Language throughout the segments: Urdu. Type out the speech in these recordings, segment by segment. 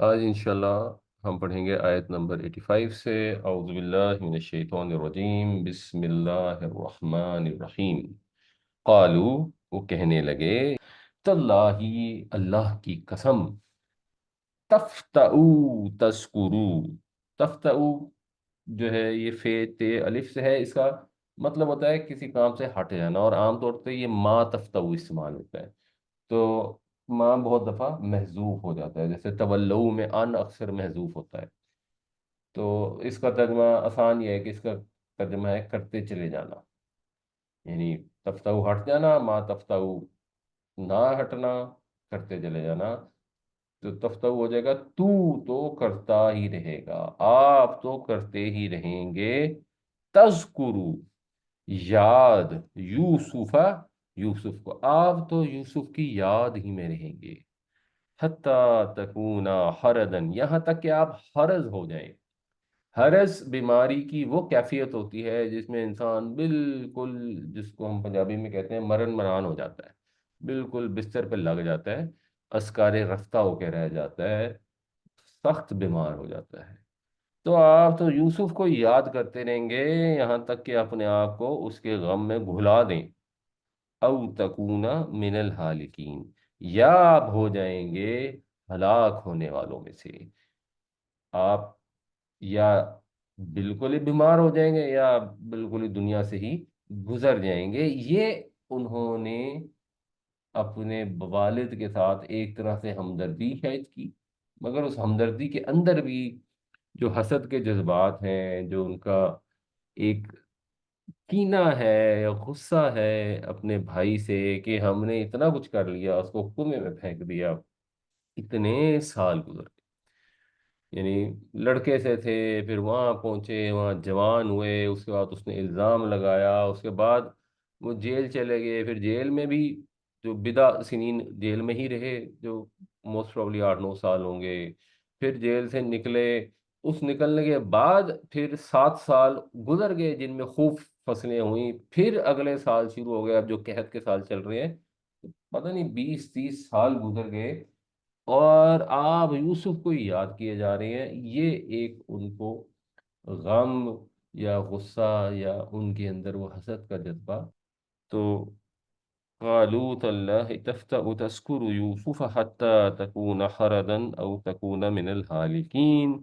آج انشاءاللہ ہم پڑھیں گے آیت نمبر 85 سے۔ اعوذ باللہ من الشیطان الرجیم، بسم اللہ الرحمن الرحیم۔ قالو، وہ کہنے لگے، تاللہ، اللہ کی قسم، تفتؤ، تذکرو، تفتؤ جو ہے یہ فے تے الف سے ہے، اس کا مطلب ہوتا ہے کسی کام سے ہٹ جانا، اور عام طور پہ یہ ما تفتؤ استعمال ہوتا ہے۔ تو ماں بہت دفعہ محذوف ہو جاتا ہے، جیسے تولو میں ان اکثر محذوف ہوتا ہے۔ تو اس کا ترجمہ آسان یہ ہے کہ اس کا ترجمہ ہے کرتے چلے جانا، یعنی تفتو ہٹ جانا، ما تفتو نہ ہٹنا، کرتے چلے جانا۔ تو تفتو ہو جائے گا تو کرتا ہی رہے گا، آپ تو کرتے ہی رہیں گے، تذکرو، یاد، یوسف، یوسف کو آپ تو یوسف کی یاد ہی میں رہیں گے، حتیٰ تکونا حردن، یہاں تک کہ آپ حرز ہو جائیں۔ حرز بیماری کی وہ کیفیت ہوتی ہے جس میں انسان بالکل، جس کو ہم پنجابی میں کہتے ہیں مرن مران ہو جاتا ہے، بالکل بستر پہ لگ جاتا ہے، اسکار رفتہ ہو کے رہ جاتا ہے، سخت بیمار ہو جاتا ہے۔ تو آپ تو یوسف کو یاد کرتے رہیں گے یہاں تک کہ اپنے آپ کو اس کے غم میں گھلا دیں۔ او تکونا من الحالکین، یا آپ ہو جائیں گے ہلاک ہونے والوں میں سے۔ آپ یا بالکل ہی بیمار ہو جائیں گے، یا بالکل ہی دنیا سے ہی گزر جائیں گے۔ یہ انہوں نے اپنے والد کے ساتھ ایک طرح سے ہمدردی شاید کی، مگر اس ہمدردی کے اندر بھی جو حسد کے جذبات ہیں، جو ان کا ایک کینہ ہے یا غصہ ہے اپنے بھائی سے کہ ہم نے اتنا کچھ کر لیا، اس کو کنویں میں پھینک دیا، اتنے سال گزر گئے، یعنی لڑکے سے تھے، پھر وہاں پہنچے، وہاں جوان ہوئے، اس کے بعد اس نے الزام لگایا، اس کے بعد وہ جیل چلے گئے، پھر جیل میں بھی جو بدا سنین جیل میں ہی رہے، جو موسٹ پرابلی 8 9 سال ہوں گے۔ پھر جیل سے نکلے، اس نکلنے کے بعد پھر 7 سال گزر گئے جن میں خوب فصلیں ہوئیں، پھر اگلے سال شروع ہو گئے، اب جو قحط کے سال چل رہے ہیں، پتہ نہیں 20 30 سال گزر گئے، اور آپ یوسف کو ہی یاد کیے جا رہے ہیں۔ یہ ایک ان کو غم یا غصہ یا ان کے اندر وہ حسد کا جذبہ۔ تو قالوا تالله تفتأ تذكر يوسف حتى تكون حردا او تكون من الهالكين۔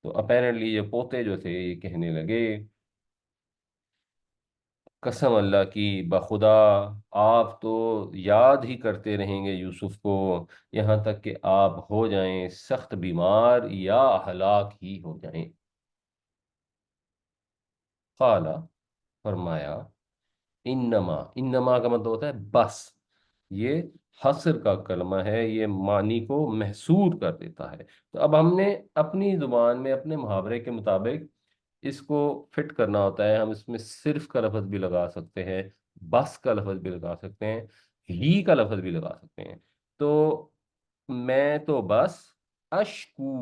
تو اپیرنٹلی یہ پوتے جو تھے یہ کہنے لگے، قسم اللہ کی، بخدا آپ تو یاد ہی کرتے رہیں گے یوسف کو، یہاں تک کہ آپ ہو جائیں سخت بیمار یا ہلاک ہی ہو جائیں۔ قال، فرمایا، انما، انما کا مطلب ہوتا ہے بس، یہ حصر کا کلمہ ہے، یہ معنی کو محصور کر دیتا ہے۔ تو اب ہم نے اپنی زبان میں اپنے محاورے کے مطابق اس کو فٹ کرنا ہوتا ہے۔ ہم اس میں صرف کا لفظ بھی لگا سکتے ہیں، بس کا لفظ بھی لگا سکتے ہیں، ہی کا لفظ بھی لگا سکتے ہیں۔ تو میں تو بس اشکو،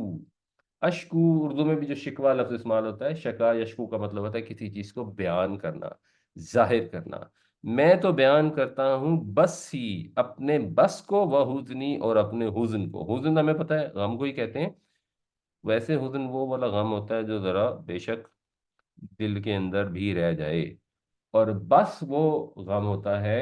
اشکو اردو میں بھی جو شکوہ لفظ استعمال ہوتا ہے، شکا یشکو کا مطلب ہوتا ہے کسی چیز کو بیان کرنا، ظاہر کرنا۔ میں تو بیان کرتا ہوں بس ہی، اپنے بس کو، وہ حزنی، اور اپنے حزن کو۔ حزن ہمیں پتہ ہے غم کو ہی کہتے ہیں، ویسے حزن وہ والا غم ہوتا ہے جو ذرا بے شک دل کے اندر بھی رہ جائے، اور بس وہ غم ہوتا ہے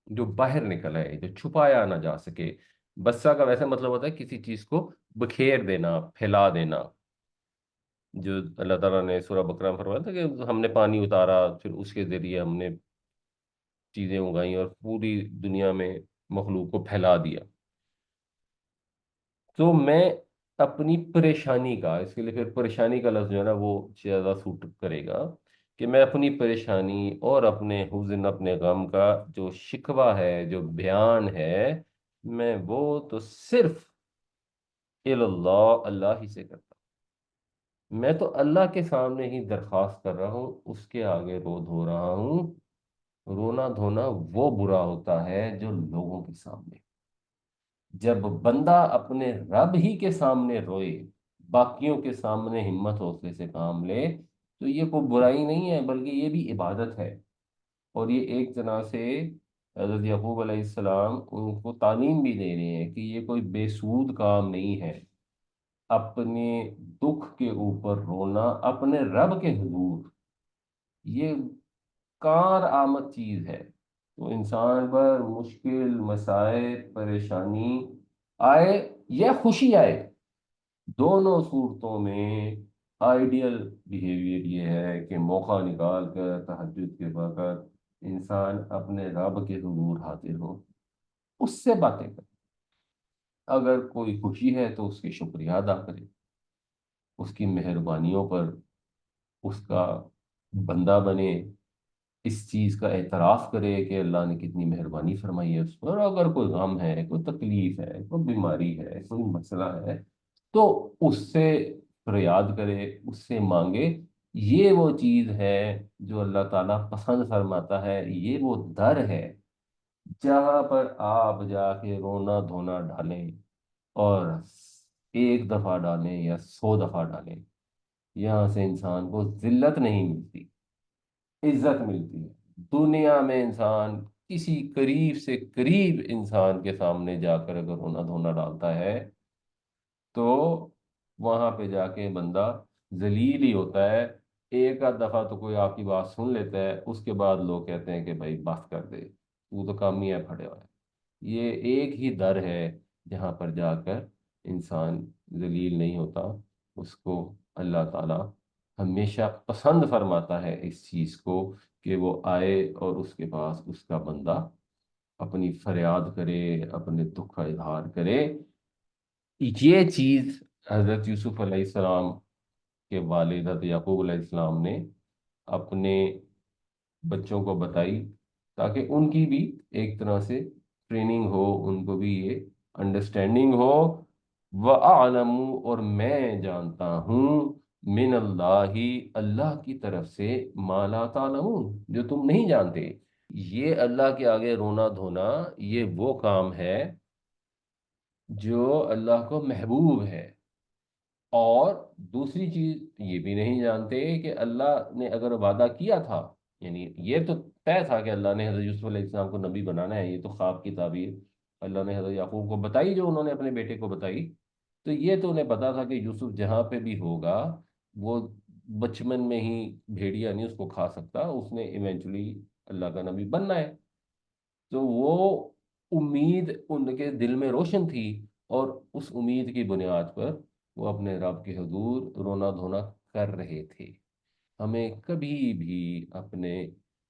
جو باہر نکل آئے، جو چھپایا نہ جا سکے۔ بسا کا ویسے مطلب ہوتا ہے کسی چیز کو بکھیر دینا، پھیلا دینا، جو اللہ تعالیٰ نے سورہ بقرہ میں فرمایا تھا کہ ہم نے پانی اتارا، پھر اس کے ذریعے ہم نے چیزیں اگائیں اور پوری دنیا میں مخلوق کو پھیلا دیا۔ تو میں اپنی پریشانی کا، اس کے لیے پھر پریشانی کا لفظ جو ہے نا وہ زیادہ سوٹ کرے گا، کہ میں اپنی پریشانی اور اپنے حزن، اپنے غم کا جو شکوہ ہے، جو بیان ہے، میں وہ تو صرف اللہ، اللہ ہی سے کرتا ہوں۔ میں تو اللہ کے سامنے ہی درخواست کر رہا ہوں، اس کے آگے رو دھو رہا ہوں۔ رونا دھونا وہ برا ہوتا ہے جو لوگوں کے سامنے، جب بندہ اپنے رب ہی کے سامنے روئے، باقیوں کے سامنے ہمت حوصلے سے کام لے، تو یہ کوئی برائی نہیں ہے، بلکہ یہ بھی عبادت ہے، اور یہ ایک طرح سے حضرت یعقوب علیہ السلام ان کو تعلیم بھی دے رہے ہیں کہ یہ کوئی بے سود کام نہیں ہے، اپنے دکھ کے اوپر رونا اپنے رب کے حضور، یہ کار آمد چیز ہے۔ تو انسان پر مشکل، مسائل، پریشانی آئے یا خوشی آئے، دونوں صورتوں میں آئیڈیل بیہیویئر یہ ہے کہ موقع نکال کر تہجد کے وقت انسان اپنے رب کے حضور حاضر ہو، اس سے باتیں کرے۔ اگر کوئی خوشی ہے تو اس کی شکریہ ادا کرے، اس کی مہربانیوں پر اس کا بندہ بنے، اس چیز کا اعتراف کرے کہ اللہ نے کتنی مہربانی فرمائی ہے اس پر۔ اور اگر کوئی غم ہے، کوئی تکلیف ہے، کوئی بیماری ہے، کوئی مسئلہ ہے، تو اس سے فریاد کرے، اس سے مانگے۔ یہ وہ چیز ہے جو اللہ تعالیٰ پسند فرماتا ہے، یہ وہ در ہے جہاں پر آپ جا کے رونا دھونا ڈالیں، اور ایک دفعہ ڈالیں یا 100 دفعہ ڈالیں، یہاں سے انسان کو ذلت نہیں ملتی، عزت ملتی ہے۔ دنیا میں انسان کسی قریب سے قریب انسان کے سامنے جا کر اگر رونا دھونا ڈالتا ہے تو وہاں پہ جا کے بندہ ذلیل ہی ہوتا ہے۔ ایک آدھ دفعہ تو کوئی آپ کی بات سن لیتا ہے، اس کے بعد لوگ کہتے ہیں کہ بھائی بات کر دے، تو تو کام ہی ہے پھڑے ہوا ہے۔ یہ ایک ہی در ہے جہاں پر جا کر انسان ذلیل نہیں ہوتا، اس کو اللہ تعالیٰ ہمیشہ پسند فرماتا ہے اس چیز کو کہ وہ آئے اور اس کے پاس اس کا بندہ اپنی فریاد کرے، اپنے دکھ کا اظہار کرے۔ یہ چیز حضرت یوسف علیہ السلام کے والد حضرت یعقوب علیہ السلام نے اپنے بچوں کو بتائی، تاکہ ان کی بھی ایک طرح سے ٹریننگ ہو، ان کو بھی یہ انڈرسٹینڈنگ ہو۔ وَأَعْلَمُ، اور میں جانتا ہوں، من اللہ، اللہ کی طرف سے، ما لا تعلمون، جو تم نہیں جانتے۔ یہ اللہ کے آگے رونا دھونا، یہ وہ کام ہے جو اللہ کو محبوب ہے۔ اور دوسری چیز یہ بھی نہیں جانتے کہ اللہ نے اگر وعدہ کیا تھا، یعنی یہ تو طے تھا کہ اللہ نے حضرت یوسف علیہ السلام کو نبی بنانا ہے، یہ تو خواب کی تعبیر اللہ نے حضرت یعقوب کو بتائی جو انہوں نے اپنے بیٹے کو بتائی، تو یہ تو انہیں پتا تھا کہ یوسف جہاں پہ بھی ہوگا وہ بچپن میں ہی بھیڑیا نہیں اس کو کھا سکتا، اس نے ایونچولی اللہ کا نبی بننا ہے۔ تو وہ امید ان کے دل میں روشن تھی، اور اس امید کی بنیاد پر وہ اپنے رب کے حضور رونا دھونا کر رہے تھے۔ ہمیں کبھی بھی اپنے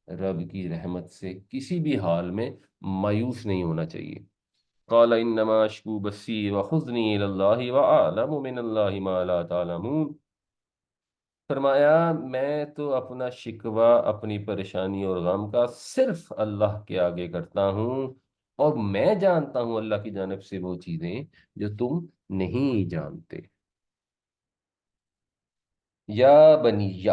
رب کی رحمت سے کسی بھی حال میں مایوس نہیں ہونا چاہیے۔ قال انما اشکو بسی وحزنی الی اللہ واعلم من اللہ ما لا تعلمون، فرمایا میں تو اپنا شکوہ، اپنی پریشانی اور غم کا صرف اللہ کے آگے کرتا ہوں، اور میں جانتا ہوں اللہ کی جانب سے وہ چیزیں جو تم نہیں جانتے۔ یا بنیہ،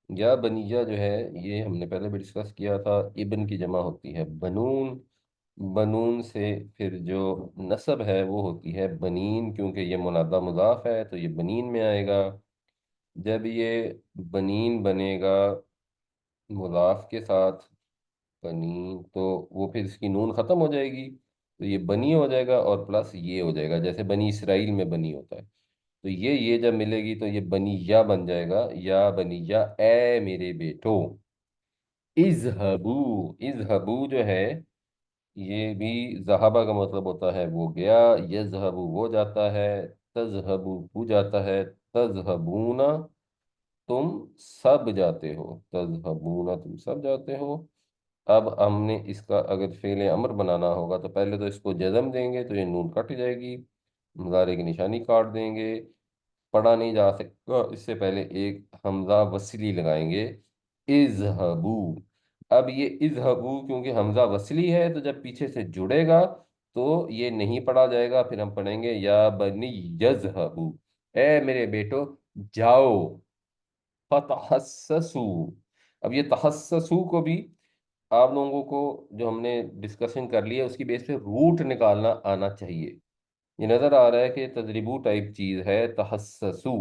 یا بنیہ جو ہے یہ ہم نے پہلے بھی ڈسکس کیا تھا، ابن کی جمع ہوتی ہے بنون، بنون سے پھر جو نسب ہے وہ ہوتی ہے بنین، کیونکہ یہ منادہ مضاف ہے تو یہ بنین میں آئے گا۔ جب یہ بنین بنے گا مضاف کے ساتھ، بنی، تو وہ پھر اس کی نون ختم ہو جائے گی، تو یہ بنی ہو جائے گا، اور پلس یہ ہو جائے گا، جیسے بنی اسرائیل میں بنی ہوتا ہے، تو یہ جب ملے گی تو یہ بنی یا بن جائے گا، یا بنی یا، اے میرے بیٹو۔ اذہبو، اذہبو جو ہے یہ بھی ذہبہ کا مطلب ہوتا ہے وہ گیا، یذہبو وہ جاتا ہے، تذہبو وہ جاتا ہے، تذہبون تم سب جاتے ہو، تذہبون تم سب جاتے ہو۔ اب ہم نے اس کا اگر فعل امر بنانا ہوگا تو پہلے تو اس کو جزم دیں گے تو یہ نون کٹ جائے گی، مضارع کی نشانی کاٹ دیں گے، پڑھا نہیں جا سکتا، اس سے پہلے ایک حمزہ وصلی لگائیں گے، اذہبو۔ اب یہ اذہبو کیونکہ حمزہ وصلی ہے تو جب پیچھے سے جڑے گا تو یہ نہیں پڑھا جائے گا، پھر ہم پڑھیں گے یا بنی یذہبو، اے میرے بیٹو جاؤ، فتحسسو۔ اب یہ تحسسو کو بھی آپ لوگوں کو جو ہم نے ڈسکشن کر لی ہے اس کی بیس پہ روٹ نکالنا آنا چاہیے۔ یہ نظر آ رہا ہے کہ تجربو ٹائپ چیز ہے تحسسو،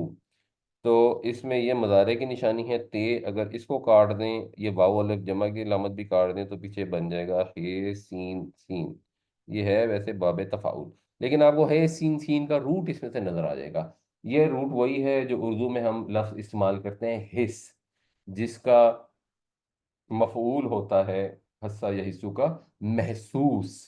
تو اس میں یہ مضارع کی نشانی ہے تے، اگر اس کو کاٹ دیں، یہ واو الف جمع کی علامت بھی کاٹ دیں، تو پیچھے بن جائے گا ہے سین سین. یہ ہے ویسے باب تفاعل، لیکن آپ کو ہے سین سین کا روٹ اس میں سے نظر آ جائے گا. یہ روٹ وہی ہے جو اردو میں ہم لفظ استعمال کرتے ہیں حس، جس کا مفعول ہوتا ہے حصہ یا حصو کا محسوس.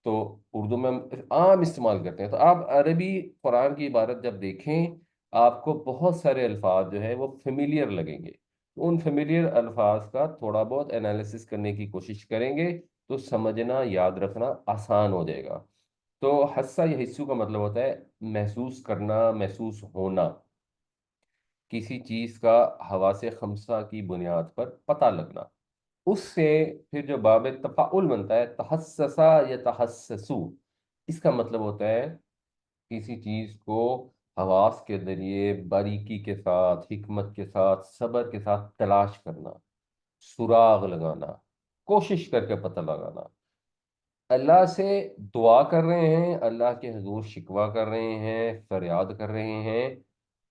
تو اردو میں ہم عام استعمال کرتے ہیں. تو آپ عربی قرآن کی عبارت جب دیکھیں، آپ کو بہت سارے الفاظ جو ہیں وہ فیملیئر لگیں گے. ان فیملیئر الفاظ کا تھوڑا بہت انالیسس کرنے کی کوشش کریں گے تو سمجھنا یاد رکھنا آسان ہو جائے گا. تو حصہ یا حصو کا مطلب ہوتا ہے محسوس کرنا، محسوس ہونا، کسی چیز کا حواس خمسہ کی بنیاد پر پتہ لگنا. اس سے پھر جو باب تفاعل بنتا ہے تحسسا یا تحسسو، اس کا مطلب ہوتا ہے کسی چیز کو حواس کے ذریعے باریکی کے ساتھ، حکمت کے ساتھ، صبر کے ساتھ تلاش کرنا، سراغ لگانا، کوشش کر کے پتہ لگانا. اللہ سے دعا کر رہے ہیں، اللہ کے حضور شکوہ کر رہے ہیں، فریاد کر رہے ہیں.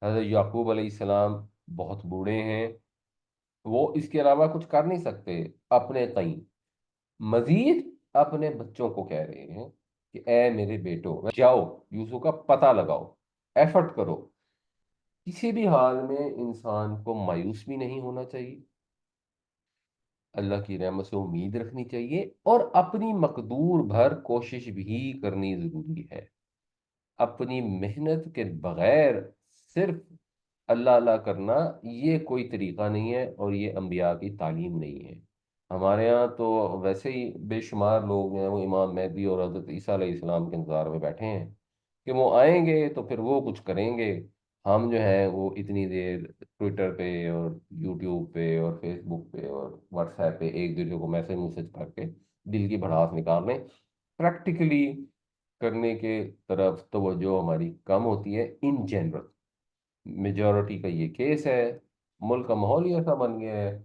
حضرت یعقوب علیہ السلام بہت بوڑھے ہیں، وہ اس کے علاوہ کچھ کر نہیں سکتے اپنے تئیں. مزید اپنے بچوں کو کہہ رہے ہیں کہ اے میرے بیٹو جاؤ یوسف کا پتہ لگاؤ، ایفرٹ کرو. کسی بھی حال میں انسان کو مایوس بھی نہیں ہونا چاہیے، اللہ کی رحمت سے امید رکھنی چاہیے، اور اپنی مقدور بھر کوشش بھی کرنی ضروری ہے. اپنی محنت کے بغیر صرف اللہ اللہ کرنا یہ کوئی طریقہ نہیں ہے، اور یہ انبیاء کی تعلیم نہیں ہے. ہمارے ہاں تو ویسے ہی بے شمار لوگ ہیں وہ امام مہدی اور حضرت عیسیٰ علیہ السلام کے انتظار میں بیٹھے ہیں کہ وہ آئیں گے تو پھر وہ کچھ کریں گے. ہم جو ہیں وہ اتنی دیر ٹویٹر پہ اور یوٹیوب پہ اور فیس بک پہ اور واٹس ایپ پہ ایک دوسرے کو میسج کر کے دل کی بھڑاس نکال لیں. پریکٹیکلی کرنے کے طرف توجہ ہماری کم ہوتی ہے ان جنرل. میجورٹی کا یہ کیس ہے، ملک کا ماحول ہی ایسا بن گیا ہے.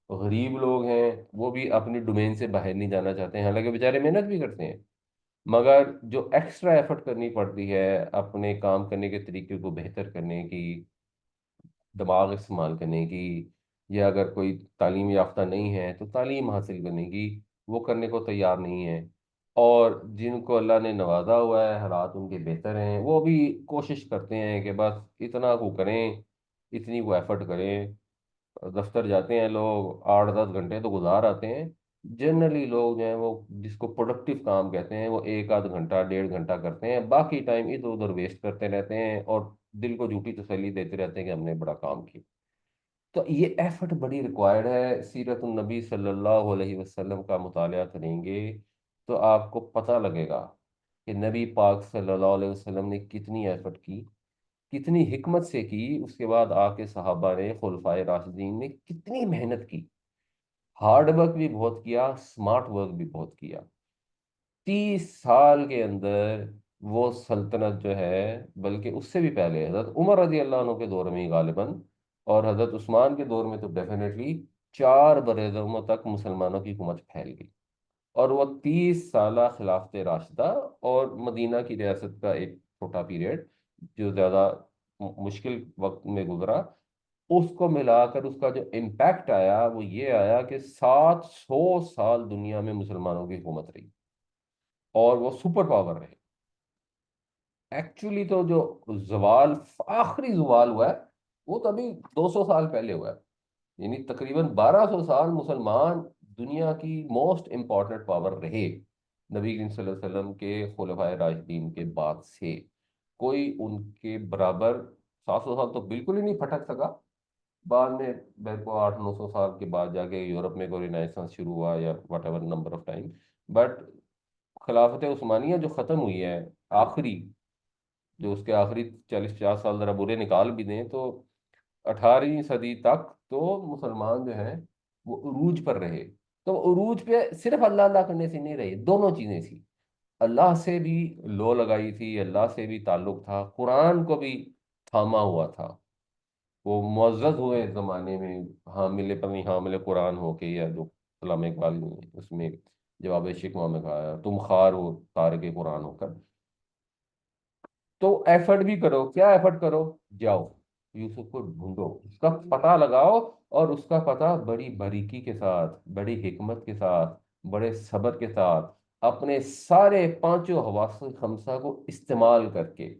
غریب لوگ ہیں وہ بھی اپنی ڈومین سے باہر نہیں جانا چاہتے ہیں، حالانکہ بیچارے محنت بھی کرتے ہیں، مگر جو ایکسٹرا ایفرٹ کرنی پڑتی ہے اپنے کام کرنے کے طریقے کو بہتر کرنے کی، دماغ استعمال کرنے کی، یا اگر کوئی تعلیم یافتہ نہیں ہے تو تعلیم حاصل کرنے کی، وہ کرنے کو تیار نہیں ہے. اور جن کو اللہ نے نوازا ہوا ہے، حالات ان کے بہتر ہیں، وہ بھی کوشش کرتے ہیں کہ بس اتنا کو کریں، اتنی کو ایفرٹ کریں. دفتر جاتے ہیں لوگ 8 10 گھنٹے تو گزار آتے ہیں. جنرلی لوگ جو ہیں وہ جس کو پروڈکٹیو کام کہتے ہیں وہ 1 آدھ گھنٹہ 1.5 گھنٹہ کرتے ہیں، باقی ٹائم ادھر ادھر ویسٹ کرتے رہتے ہیں اور دل کو جھوٹی تسلی دیتے رہتے ہیں کہ ہم نے بڑا کام کیا. تو یہ ایفرٹ بڑی ریکوائرڈ ہے. سیرت النبی صلی اللہ علیہ وسلم کا مطالعہ کریں گے تو آپ کو پتہ لگے گا کہ نبی پاک صلی اللہ علیہ وسلم نے کتنی ایفرٹ کی، کتنی حکمت سے کی. اس کے بعد آ کے صحابہ نے، خلفائے راشدین نے کتنی محنت کی، ہارڈ ورک بھی بہت کیا، اسمارٹ ورک بھی بہت کیا. 30 سال کے اندر وہ سلطنت جو ہے، بلکہ اس سے بھی پہلے حضرت عمر رضی اللہ عنہ کے دور میں ہی غالباً، اور حضرت عثمان کے دور میں تو ڈیفینیٹلی 4 برِ اعظم تک مسلمانوں کی حکومت پھیل گئی. اور وہ 30 سالہ خلافت راشدہ اور مدینہ کی ریاست کا ایک چھوٹا پیریڈ جو زیادہ مشکل وقت میں گزرا، اس کو ملا کر اس کا جو امپیکٹ آیا وہ یہ آیا کہ 700 سال دنیا میں مسلمانوں کی حکومت رہی اور وہ سپر پاور رہے. ایکچولی تو جو زوال، آخری زوال ہوا ہے وہ تو ابھی 200 سال پہلے ہوا ہے. یعنی تقریباً 1200 سال مسلمان دنیا کی موسٹ امپورٹنٹ پاور رہے نبی کریم صلی اللہ علیہ وسلم کے خلفائے راشدین کے بعد سے. کوئی ان کے برابر 700 سال تو بالکل ہی نہیں پھٹک سکا. بعد میں میرے کو 800 900 سال کے بعد جا کے یورپ میں کوئی رینیسانس شروع ہوا یا what ever number of time. But خلافت عثمانیہ جو ختم ہوئی ہے آخری، جو اس کے آخری 40 50 سال ذرا برے نکال بھی دیں تو 18ویں صدی تک تو مسلمان جو ہیں وہ عروج پر رہے. تو وہ عروج پہ صرف اللہ اللہ کرنے سے نہیں رہے، دونوں چیزیں تھیں. اللہ سے بھی لو لگائی تھی، اللہ سے بھی تعلق تھا، قرآن کو بھی تھاما ہوا تھا. وہ معزز ہوئے اس زمانے میں، حامل پتہ نہیں حامل قرآن ہو کے، یا جو علامہ اقبال نے اس میں جواب شکوہ میں کہا ہے، تم خار ہو تارک قرآن ہو کر. تو ایفرٹ بھی کرو. کیا ایفرٹ کرو؟ جاؤ یوسف کو ڈھونڈو، اس کا پتہ لگاؤ، اور اس کا پتہ بڑی باریکی کے ساتھ، بڑی حکمت کے ساتھ، بڑے صبر کے ساتھ، اپنے سارے پانچوں حواس خمسہ کو استعمال کر کے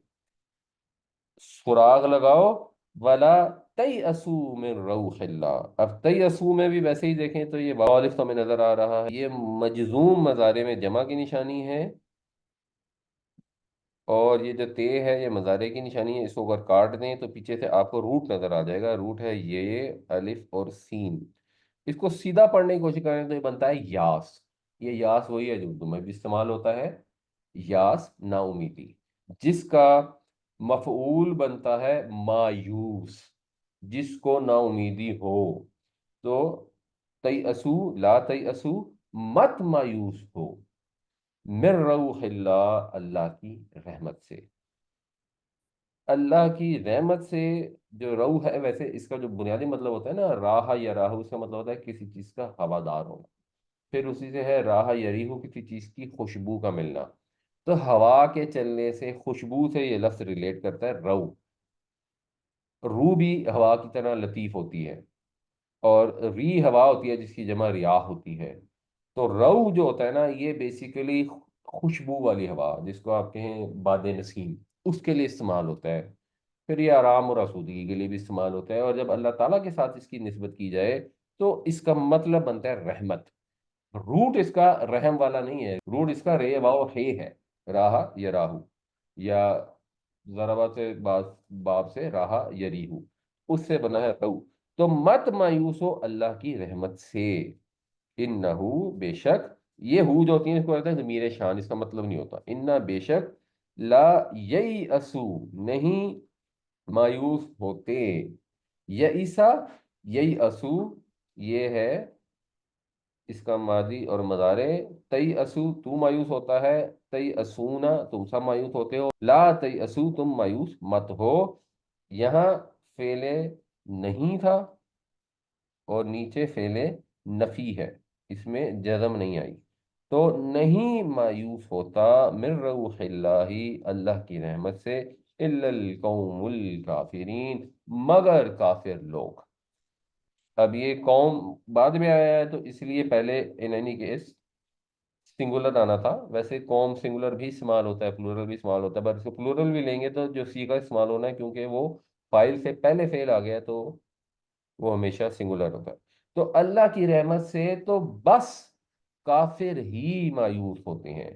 سراغ لگاؤ۔ ولا تیأسوا من روح اللہ، اب تیأسوا میں بھی ویسے ہی دیکھیں تو یہ الف تو ہمیں نظر آ رہا ہے، یہ مجزوم مضارع میں جمع کی نشانی ہے، اور یہ جو تے ہے یہ مضارع کی نشانی ہے، اس کو اگر کاٹ دیں تو پیچھے سے آپ کو روٹ نظر آ جائے گا، روٹ ہے یہ الف اور سین، اس کو سیدھا پڑھنے کی کوشش کریں تو یہ بنتا ہے یاس، یہ یاس وہی ہے جو اردو میں بھی استعمال ہوتا ہے، یاس نا امیدی، جس کا مفعول بنتا ہے مایوس، جس کو نا امیدی ہو، تو تیأسو لا تیأسو، مت مایوس ہو، من روح اللہ، اللہ کی رحمت سے، اللہ کی رحمت سے۔ جو روح ہے ویسے اس کا جو بنیادی مطلب ہوتا ہے نا، راہ یا راہو، اس کا مطلب ہوتا ہے کسی چیز کا ہوادار ہونا، پھر اسی سے ہے راہ یریہو، کسی چیز کی خوشبو کا ملنا، تو ہوا کے چلنے سے خوشبو سے یہ لفظ ریلیٹ کرتا ہے رو، روح بھی ہوا کی طرح لطیف ہوتی ہے، اور ری ہوا ہوتی ہے جس کی جمع ریاح ہوتی ہے، تو رو جو ہوتا ہے نا یہ بیسیکلی خوشبو والی ہوا، جس کو آپ کہیں باد نسیم، اس کے لیے استعمال ہوتا ہے، پھر یہ آرام اور آسودگی کے لیے بھی استعمال ہوتا ہے، اور جب اللہ تعالیٰ کے ساتھ اس کی نسبت کی جائے تو اس کا مطلب بنتا ہے رحمت، روٹ اس کا رحم والا نہیں ہے، روٹ اس کا رے واو ہے راہا یا راہو، یا ضربہ سے باب سے راہا یریہو، اس سے بنا ہے رو، تو مت مایوس ہو اللہ کی رحمت سے، انہو بے شک، یہ ہو جو ہوتی ہے اس کو کہتے ہیں ضمیر شان، اس کا مطلب نہیں ہوتا، انہ بے شک، لا ییأسو نہیں مایوس ہوتے، یئیسا ییأسو یہ ہے اس کا ماضی اور مضارع، تیأسو تو مایوس ہوتا ہے، تیأسونا تم سب مایوس ہوتے ہو، لا تیأسو تم مایوس مت ہو، یہاں فعل نہیں تھا اور نیچے فعل نفی ہے، اس میں جزم نہیں آئی، تو نہیں مایوس ہوتا من روح اللہ، اللہ کی رحمت سے، الا القوم الکافرین مگر کافر لوگ، اب یہ قوم بعد میں آیا ہے تو اس لیے پہلے ان اینی کیس سنگولر آنا تھا، ویسے قوم سنگولر بھی استعمال ہوتا ہے، پلورل بھی استعمال ہوتا ہے، پر اس کو پلورل بھی لیں گے تو جو سی کا استعمال ہونا ہے کیونکہ وہ فائل سے پہلے فعل آ گیا تو وہ ہمیشہ سنگولر ہوتا ہے، تو اللہ کی رحمت سے تو بس کافر ہی مایوس ہوتے ہیں،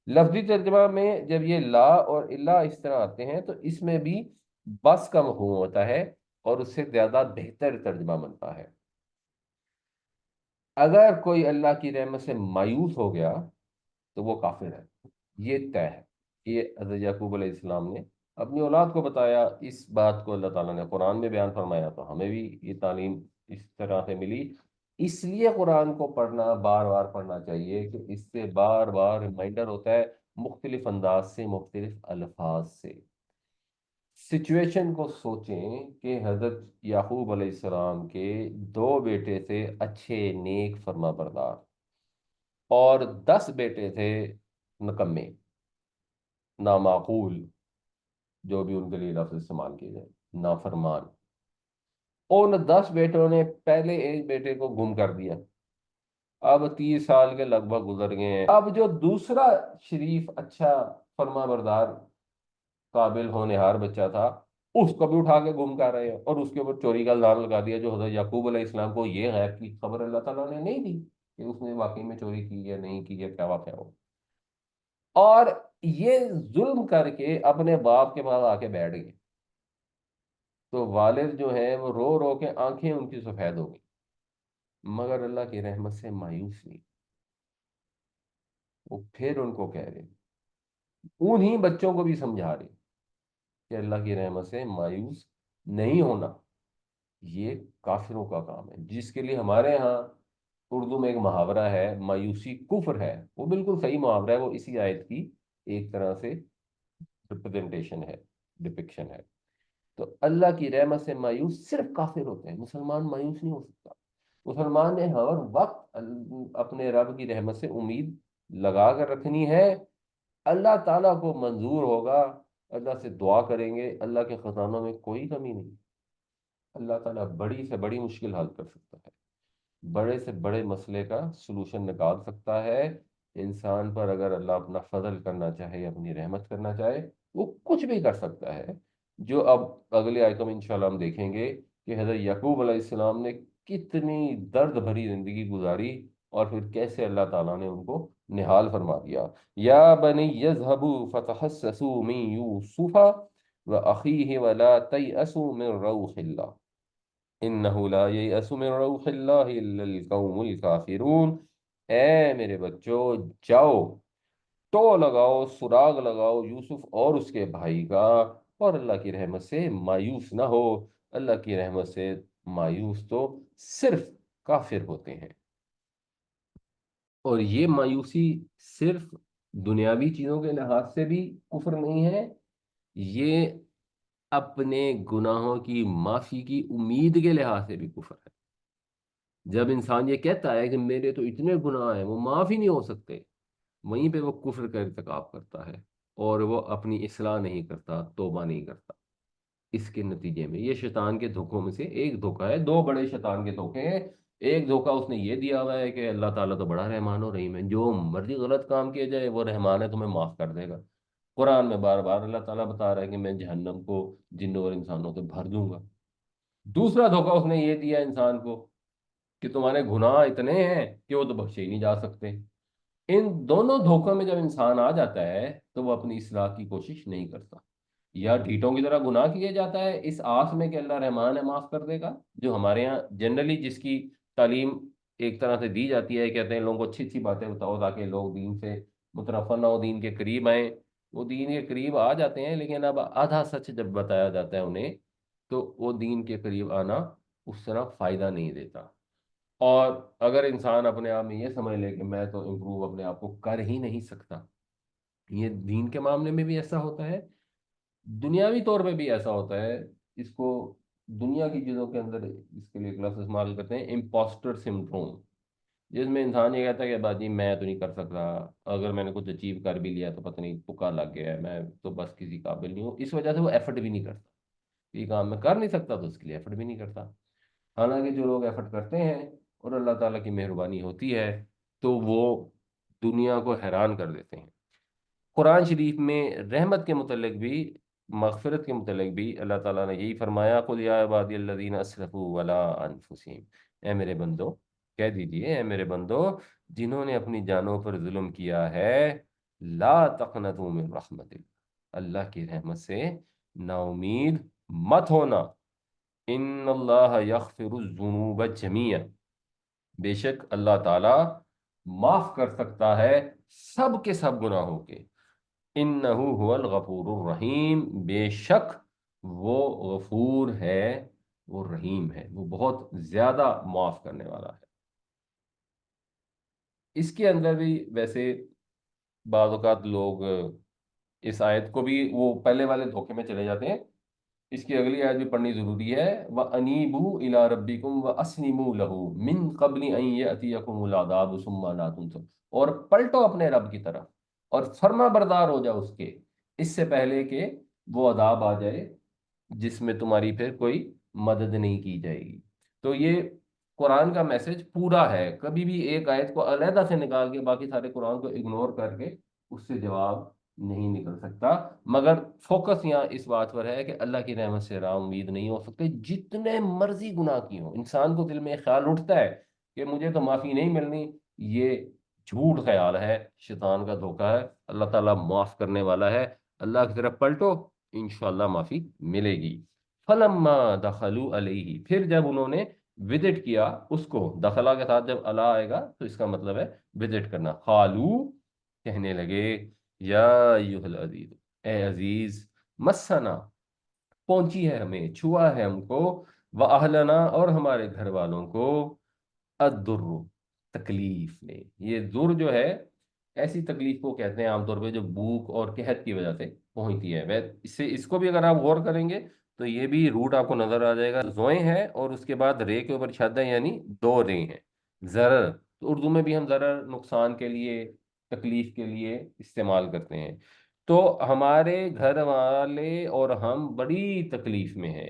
لفظی ترجمہ میں جب یہ لا اور الا اس طرح آتے ہیں تو اس میں بھی بس کا مفہوم ہوتا ہے اور اس سے زیادہ بہتر ترجمہ بنتا ہے، اگر کوئی اللہ کی رحمت سے مایوس ہو گیا تو وہ کافر ہے، یہ طے ہے، یہ حضرت یعقوب علیہ السلام نے اپنی اولاد کو بتایا، اس بات کو اللہ تعالیٰ نے قرآن میں بیان فرمایا، تو ہمیں بھی یہ تعلیم اس طرح سے ملی، اس لیے قرآن کو پڑھنا بار بار پڑھنا چاہیے کہ اس سے بار بار ریمائنڈر ہوتا ہے، مختلف انداز سے، مختلف الفاظ سے، سچویشن کو سوچیں کہ حضرت یعقوب علیہ السلام کے دو بیٹے تھے اچھے نیک فرما بردار، اور 10 بیٹے تھے نکمے نامعقول، جو بھی ان کے لیے لفظ استعمال کیے جائے، نافرمان، ان 10 بیٹوں نے پہلے ایک بیٹے کو گم کر دیا، اب 30 سال کے لگ بھگ گزر گئے ہیں، اب جو دوسرا شریف اچھا فرما بردار قابل ہونہار بچہ تھا اس کو بھی اٹھا کے گم کر رہے ہیں، اور اس کے اوپر چوری کا الزام لگا دیا، جو حضرت یعقوب علیہ السلام کو یہ غیب کی خبر اللہ تعالیٰ نے نہیں دی کہ اس نے واقعی میں چوری کی یا نہیں کی یا کیا واقعہ ہو، اور یہ ظلم کر کے اپنے باپ کے پاس آ کے بیٹھ گئے، تو والد جو ہیں وہ رو رو کے آنکھیں ان کی سفید ہو گئی، مگر اللہ کی رحمت سے مایوس نہیں، وہ پھر ان کو کہہ رہے ہیں، انہی بچوں کو بھی سمجھا رہے کہ اللہ کی رحمت سے مایوس نہیں ہونا، یہ کافروں کا کام ہے، جس کے لیے ہمارے ہاں اردو میں ایک محاورہ ہے، مایوسی کفر ہے، وہ بالکل صحیح محاورہ ہے، وہ اسی آیت کی ایک طرح سے ریپرزنٹیشن ہے، ڈپکشن ہے، تو اللہ کی رحمت سے مایوس صرف کافر ہوتے ہیں، مسلمان مایوس نہیں ہو سکتا، مسلمان نے ہر وقت اپنے رب کی رحمت سے امید لگا کر رکھنی ہے، اللہ تعالیٰ کو منظور ہوگا، اللہ سے دعا کریں گے، اللہ کے خزانوں میں کوئی کمی نہیں، اللہ تعالیٰ بڑی سے بڑی مشکل حل کر سکتا ہے، بڑے سے بڑے مسئلے کا سلوشن نکال سکتا ہے۔ انسان پر اگر اللہ اپنا فضل کرنا چاہے، اپنی رحمت کرنا چاہے، وہ کچھ بھی کر سکتا ہے۔ جو اب اگلی آیتوں میں انشاءاللہ ہم دیکھیں گے کہ حضرت یعقوب علیہ السلام نے کتنی درد بھری زندگی گزاری، اور پھر کیسے اللہ تعالیٰ نے ان کو نہال فرما دیا۔ یا بنی یذهبوا فتحسسوا من یوسف واخیہ ولا تیأسوا من روح اللہ انہ لا ییأس من روح اللہ الا القوم الکافرون۔ اے میرے بچوں، جاؤ، تو لگاؤ، سراغ لگاؤ یوسف اور اس کے بھائی کا، اور اللہ کی رحمت سے مایوس نہ ہو۔ اللہ کی رحمت سے مایوس تو صرف کافر ہوتے ہیں، اور یہ مایوسی صرف دنیاوی چیزوں کے لحاظ سے بھی کفر نہیں ہے، یہ اپنے گناہوں کی معافی کی امید کے لحاظ سے بھی کفر ہے۔ جب انسان یہ کہتا ہے کہ میرے تو اتنے گناہ ہیں وہ معاف ہی نہیں ہو سکتے، وہیں پہ وہ کفر کا ارتکاب کرتا ہے، اور وہ اپنی اصلاح نہیں کرتا، توبہ نہیں کرتا۔ اس کے نتیجے میں یہ شیطان کے دھوکوں میں سے ایک دھوکہ ہے، دو بڑے شیطان کے دھوکے ہیں۔ ایک دھوکہ اس نے یہ دیا ہوا ہے کہ اللہ تعالیٰ تو بڑا رحمان و رحیم ہے، جو مرضی غلط کام کیا جائے وہ رحمان ہے، تمہیں معاف کر دے گا۔ قرآن میں بار بار اللہ تعالیٰ بتا رہا ہے کہ میں جہنم کو جنوں اور انسانوں سے بھر دوں گا۔ دوسرا دھوکہ اس نے یہ دیا انسان کو کہ تمہارے گناہ اتنے ہیں کہ وہ تو بخشے ہی نہیں جا سکتے۔ ان دونوں دھوکوں میں جب انسان آ جاتا ہے تو وہ اپنی اصلاح کی کوشش نہیں کرتا، یا ڈھیٹوں کی طرح گناہ کیے جاتا ہے اس آس میں کہ اللہ رحمان ہے، معاف کر دے گا۔ جو ہمارے یہاں جنرلی جس کی تعلیم ایک طرح سے دی جاتی ہے، کہتے ہیں لوگوں کو اچھی اچھی باتیں بتاؤ تاکہ لوگ دین سے متنفر نہ ہو، دین کے قریب آئیں۔ وہ دین کے قریب آ جاتے ہیں، لیکن اب آدھا سچ جب بتایا جاتا ہے انہیں، تو وہ دین کے قریب آنا اس طرح فائدہ نہیں دیتا۔ اور اگر انسان اپنے آپ میں یہ سمجھ لے کہ میں تو امپروو اپنے آپ کو کر ہی نہیں سکتا، یہ دین کے معاملے میں بھی ایسا ہوتا ہے، دنیاوی طور پہ بھی ایسا ہوتا ہے۔ اس کو دنیا کی چیزوں کے اندر اس کے لیے ایک لفظ استعمال کرتے ہیں، امپوسٹر سمڈروم، جس میں انسان یہ کہتا ہے کہ باجی میں تو نہیں کر سکتا، اگر میں نے کچھ اچیو کر بھی لیا تو پتہ نہیں تکا لگ گیا ہے، میں تو بس کسی قابل نہیں ہوں۔ اس وجہ سے وہ ایفرٹ بھی نہیں کرتا، یہ کام میں کر نہیں سکتا تو اس کے لیے ایفرٹ بھی نہیں کرتا۔ حالانکہ جو لوگ ایفرٹ کرتے ہیں اور اللہ تعالیٰ کی مہربانی ہوتی ہے تو وہ دنیا کو حیران کر دیتے ہیں۔ قرآن شریف میں رحمت کے متعلق بھی، مغفرت کے متعلق بھی اللہ تعالیٰ نے یہی فرمایا، قل یا عبادی الذین اسرفوا علی انفسہم، اے میرے بندو، کہہ دیجئے اے میرے بندو جنہوں نے اپنی جانوں پر ظلم کیا ہے، لا تقنطوا من رحمت اللہ، اللہ کی رحمت سے نا امید مت ہونا۔ ان اللہ یغفر الذنوب جميعا، بے شک اللہ تعالی معاف کر سکتا ہے سب کے سب گناہوں کے۔ انہ هو الغفور الرحیم، بے شک وہ غفور ہے، وہ رحیم ہے، وہ بہت زیادہ معاف کرنے والا ہے۔ اس کے اندر بھی ویسے بعض اوقات لوگ اس آیت کو بھی وہ پہلے والے دھوکے میں چلے جاتے ہیں۔ اس کی اگلی آیت بھی پڑھنی ضروری ہے، وَأَنِيبُوا إِلَىٰ رَبِّكُمْ وَأَسْلِمُوا لَهُ مِن قَبْلِ أَن يَأْتِيَكُمُ الْعَذَابُ ثُمَّ لَا تُنصَرُونَ، اور پلٹو اپنے رب کی طرف اور فرما بردار ہو جاؤ اس کے، اس سے پہلے کہ وہ عذاب آ جائے جس میں تمہاری پھر کوئی مدد نہیں کی جائے گی۔ تو یہ قرآن کا میسج پورا ہے، کبھی بھی ایک آیت کو علیحدہ سے نکال کے باقی سارے قرآن کو اگنور کر کے اس سے جواب نہیں نکل سکتا۔ مگر فوکس یہاں اس بات پر ہے کہ اللہ کی رحمت سے راہ امید نہیں ہو سکتے، جتنے مرضی گناہ کی ہوں۔ انسان کو دل میں ایک خیال اٹھتا ہے کہ مجھے تو معافی نہیں ملنی، یہ جھوٹ خیال ہے، شیطان کا دھوکہ ہے۔ اللہ تعالیٰ معاف کرنے والا ہے، اللہ کی طرف پلٹو، انشاءاللہ معافی ملے گی۔ فلما دخلوا علیہ، پھر جب انہوں نے وزٹ کیا اس کو، دخلہ کے ساتھ جب اللہ آئے گا تو اس کا مطلب ہے وزٹ کرنا، قالو، کہنے لگے، یا ایھا العزیز، اے عزیز، مسنا، پہنچی ہے ہمیں، چھوا ہے ہم کو، واہلنا، اور ہمارے گھر والوں کو، الدر، تکلیف نے۔ یہ در جو ہے ایسی تکلیف کو کہتے ہیں عام طور پہ جو بھوک اور قحط کی وجہ سے پہنچتی ہے۔ اس سے اس کو بھی اگر آپ غور کریں گے تو یہ بھی روٹ آپ کو نظر آ جائے گا، زوئیں ہے اور اس کے بعد رے کے اوپر شد ہے، یعنی دو رے ہیں، ضرر۔ تو اردو میں بھی ہم ضرر، نقصان کے لیے، تکلیف کے لیے استعمال کرتے ہیں۔ تو ہمارے گھر والے اور ہم بڑی تکلیف میں ہیں،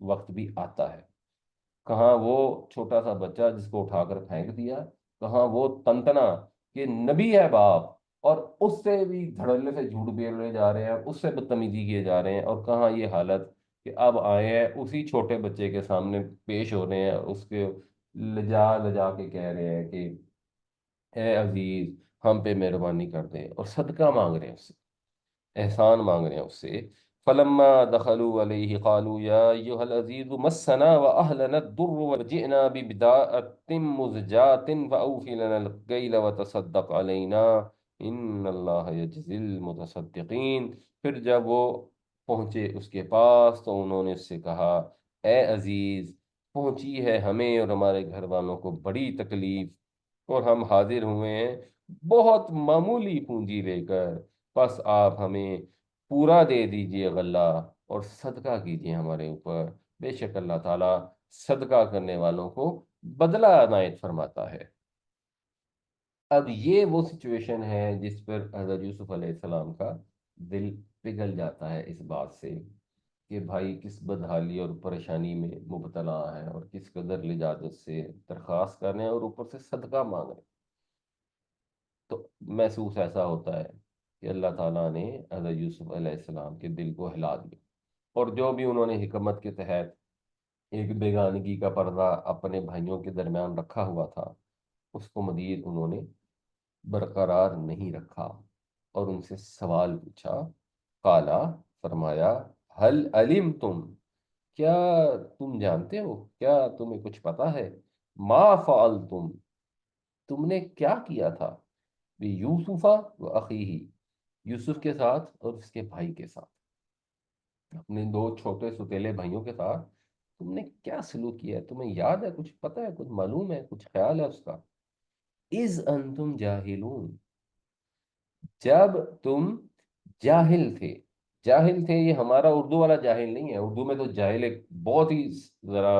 وقت بھی آتا ہے۔ کہاں وہ چھوٹا سا بچہ جس کو اٹھا کر پھینک دیا، کہاں وہ تنتنا کہ نبی ہے باپ، اور اس سے بھی دھڑلے سے جھوٹ بولے جا رہے ہیں، اس سے بدتمیزی کیے جا رہے ہیں، اور کہاں یہ حالت کہ اب آئے ہیں اسی چھوٹے بچے کے سامنے پیش ہو رہے ہیں، اس کے لجا لجا کے کہہ رہے ہیں کہ اے عزیز ہم پہ مہربانی کر دیں، اور صدقہ مانگ رہے ہیں اس سے، احسان مانگ رہے ہیں اس سے۔ فلما دخلوا علیہ قالوا یا ایھا العزیز مسنا واہلنا الضر وجئنا ببضاعة مزجاة فأوف لنا الکیل وتصدق علینا ان اللہ یجزی المتصدقین۔ پھر جب وہ پہنچے اس کے پاس تو انہوں نے اس سے کہا، اے عزیز پہنچی ہے ہمیں اور ہمارے گھر والوں کو بڑی تکلیف، اور ہم حاضر ہوئے ہیں بہت معمولی پونجی لے کر، بس آپ ہمیں پورا دے دیجئے غلہ اور صدقہ کیجئے ہمارے اوپر، بے شک اللہ تعالیٰ صدقہ کرنے والوں کو بدلہ عنایت فرماتا ہے۔ اب یہ وہ سچویشن ہے جس پر حضرت یوسف علیہ السلام کا دل پگھل جاتا ہے اس بات سے کہ بھائی کس بدحالی اور پریشانی میں مبتلا ہے، اور کس قدر لجاجت سے درخواست کر رہے ہیں اور اوپر سے صدقہ مانگ رہے ہیں۔ تو محسوس ایسا ہوتا ہے کہ اللہ تعالیٰ نے حضرت یوسف علیہ السلام کے دل کو ہلا دیا، اور جو بھی انہوں نے حکمت کے تحت ایک بیگانگی کا پردہ اپنے بھائیوں کے درمیان رکھا ہوا تھا، اس کو مزید انہوں نے برقرار نہیں رکھا، اور ان سے سوال پوچھا۔ قالا، فرمایا، حل علم تم، کیا تم جانتے ہو، کیا تمہیں کچھ پتا ہے، ما فعلتم، تم نے کیا کیا تھا، یوسف و اخیہ، یوسف کے ساتھ اور اس کے بھائی کے ساتھ، اپنے دو چھوٹے ستیلے بھائیوں کے ساتھ تم نے کیا سلوک کیا ہے، تمہیں یاد ہے، کچھ پتہ ہے، کچھ معلوم ہے، کچھ خیال ہے اس کا؟ اذ انتم جاہلون، جب تم جاہل تھے۔ جاہل تھے یہ ہمارا اردو والا جاہل نہیں ہے، اردو میں تو جاہل ایک بہت ہی ذرا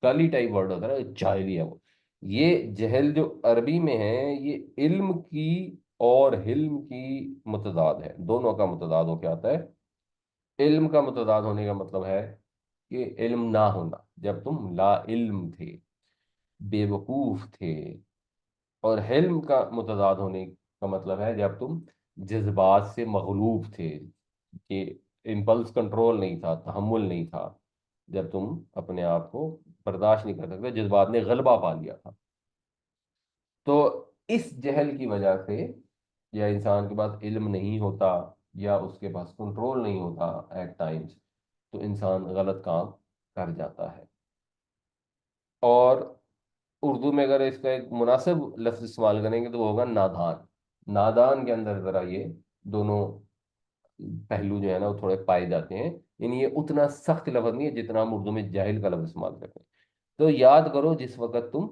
کالی ٹائپ ورڈ ہوتا ہے نا، جاہلی ہے وہ۔ یہ جہل جو عربی میں ہے یہ علم کی اور حلم کی متضاد ہے، دونوں کا متضاد ہو کے آتا ہے۔ علم کا متضاد ہونے کا مطلب ہے کہ علم نہ ہونا، جب تم لا علم تھے، بے وقوف تھے، اور حلم کا متضاد ہونے کا مطلب ہے جب تم جذبات سے مغلوب تھے، کہ امپلس کنٹرول نہیں تھا، تحمل نہیں تھا، جب تم اپنے آپ کو برداشت نہیں کر سکتے، جذبات نے غلبہ پا لیا تھا۔ تو اس جہل کی وجہ سے، یا انسان کے پاس علم نہیں ہوتا، یا اس کے پاس کنٹرول نہیں ہوتا ایٹ ٹائمز، تو انسان غلط کام کر جاتا ہے۔ اور اردو میں اگر اس کا ایک مناسب لفظ استعمال کریں گے تو وہ ہوگا نادان۔ نادان کے اندر ذرا یہ دونوں پہلو جو ہے نا وہ تھوڑے پائے جاتے ہیں، یعنی یہ اتنا سخت لفظ نہیں ہے جتنا ہم اردو میں جاہل کا لفظ استعمال کرتے ہیں۔ تو یاد کرو جس وقت تم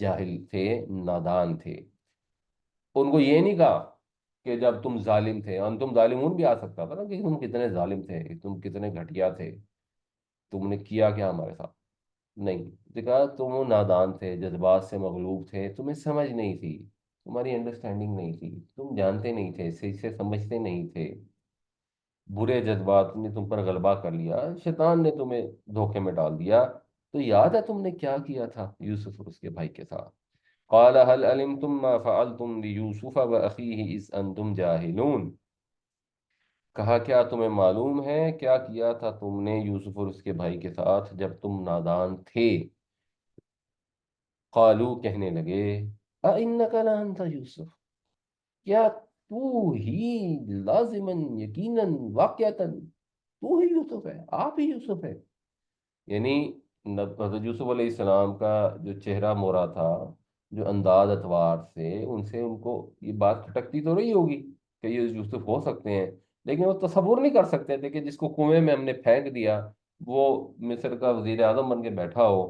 جاہل تھے، نادان تھے، ان کو یہ نہیں کہا کہ جب تم ظالم تھے، ان تم ظالمون بھی آ سکتا تھا نا، کہ تم کتنے ظالم تھے، تم کتنے گھٹیا تھے، تم نے کیا کیا ہمارے ساتھ، نہیں، دیکھا تم وہ نادان تھے، جذبات سے مغلوب تھے، تمہیں سمجھ نہیں تھی، تمہاری انڈرسٹینڈنگ نہیں تھی، تم جانتے نہیں تھے، صحیح سے سمجھتے نہیں تھے، برے جذبات نے تم پر غلبہ کر لیا، شیطان نے تمہیں دھوکے میں ڈال دیا۔ تو یاد ہے تم نے کیا کیا تھا یوسف اور اس کے بھائی کے ساتھ؟ قال هل علمتم ما فعلتم بيوسف واخيه اذ انتم جاهلون، کہا کیا تمہیں معلوم ہے کیا کیا تھا تم نے یوسف اور اس کے بھائی کے ساتھ جب تم نادان تھے؟ قالو، کہنے لگے، اِنَّكَ لَأَنْتَ یوسف، کیا تو ہی لازماً یقیناً واقعتاً تو ہی یوسف ہے، آپ ہی یوسف ہے؟ یعنی حضرت یوسف علیہ السلام کا جو چہرہ مورا تھا، جو انداز اتوار سے، ان سے ان کو یہ بات کھٹکتی تو رہی ہوگی کہ یہ یوسف ہو سکتے ہیں، لیکن وہ تصور نہیں کر سکتے تھے کہ جس کو کنویں میں ہم نے پھینک دیا وہ مصر کا وزیر اعظم بن کے بیٹھا ہو۔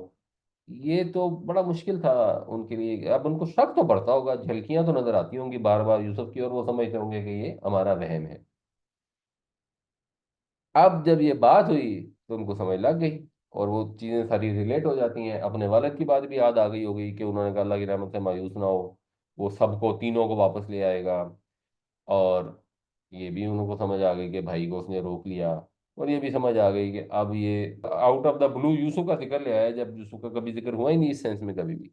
یہ تو بڑا مشکل تھا ان کے لیے، اب ان کو شک تو پڑتا ہوگا، جھلکیاں تو نظر آتی ہوں گی بار بار یوسف کی، اور وہ سمجھتے ہوں گے کہ یہ ہمارا وہم ہے۔ اب جب یہ بات ہوئی تو ان کو سمجھ لگ گئی، اور وہ چیزیں ساری ریلیٹ ہو جاتی ہیں، اپنے والد کی بات بھی یاد آ گئی ہوگی کہ انہوں نے کہا اللہ کی رحمت سے مایوس نہ ہو، وہ سب کو تینوں کو واپس لے آئے گا، اور یہ بھی انہوں کو سمجھ آ گئی کہ بھائی کو اس نے روک لیا، اور یہ بھی سمجھ آ گئی کہ اب یہ آؤٹ آف دا بلو یوسف کا ذکر لے آیا جب یوسف کا کبھی ذکر ہوا ہی نہیں اس سینس میں کبھی بھی.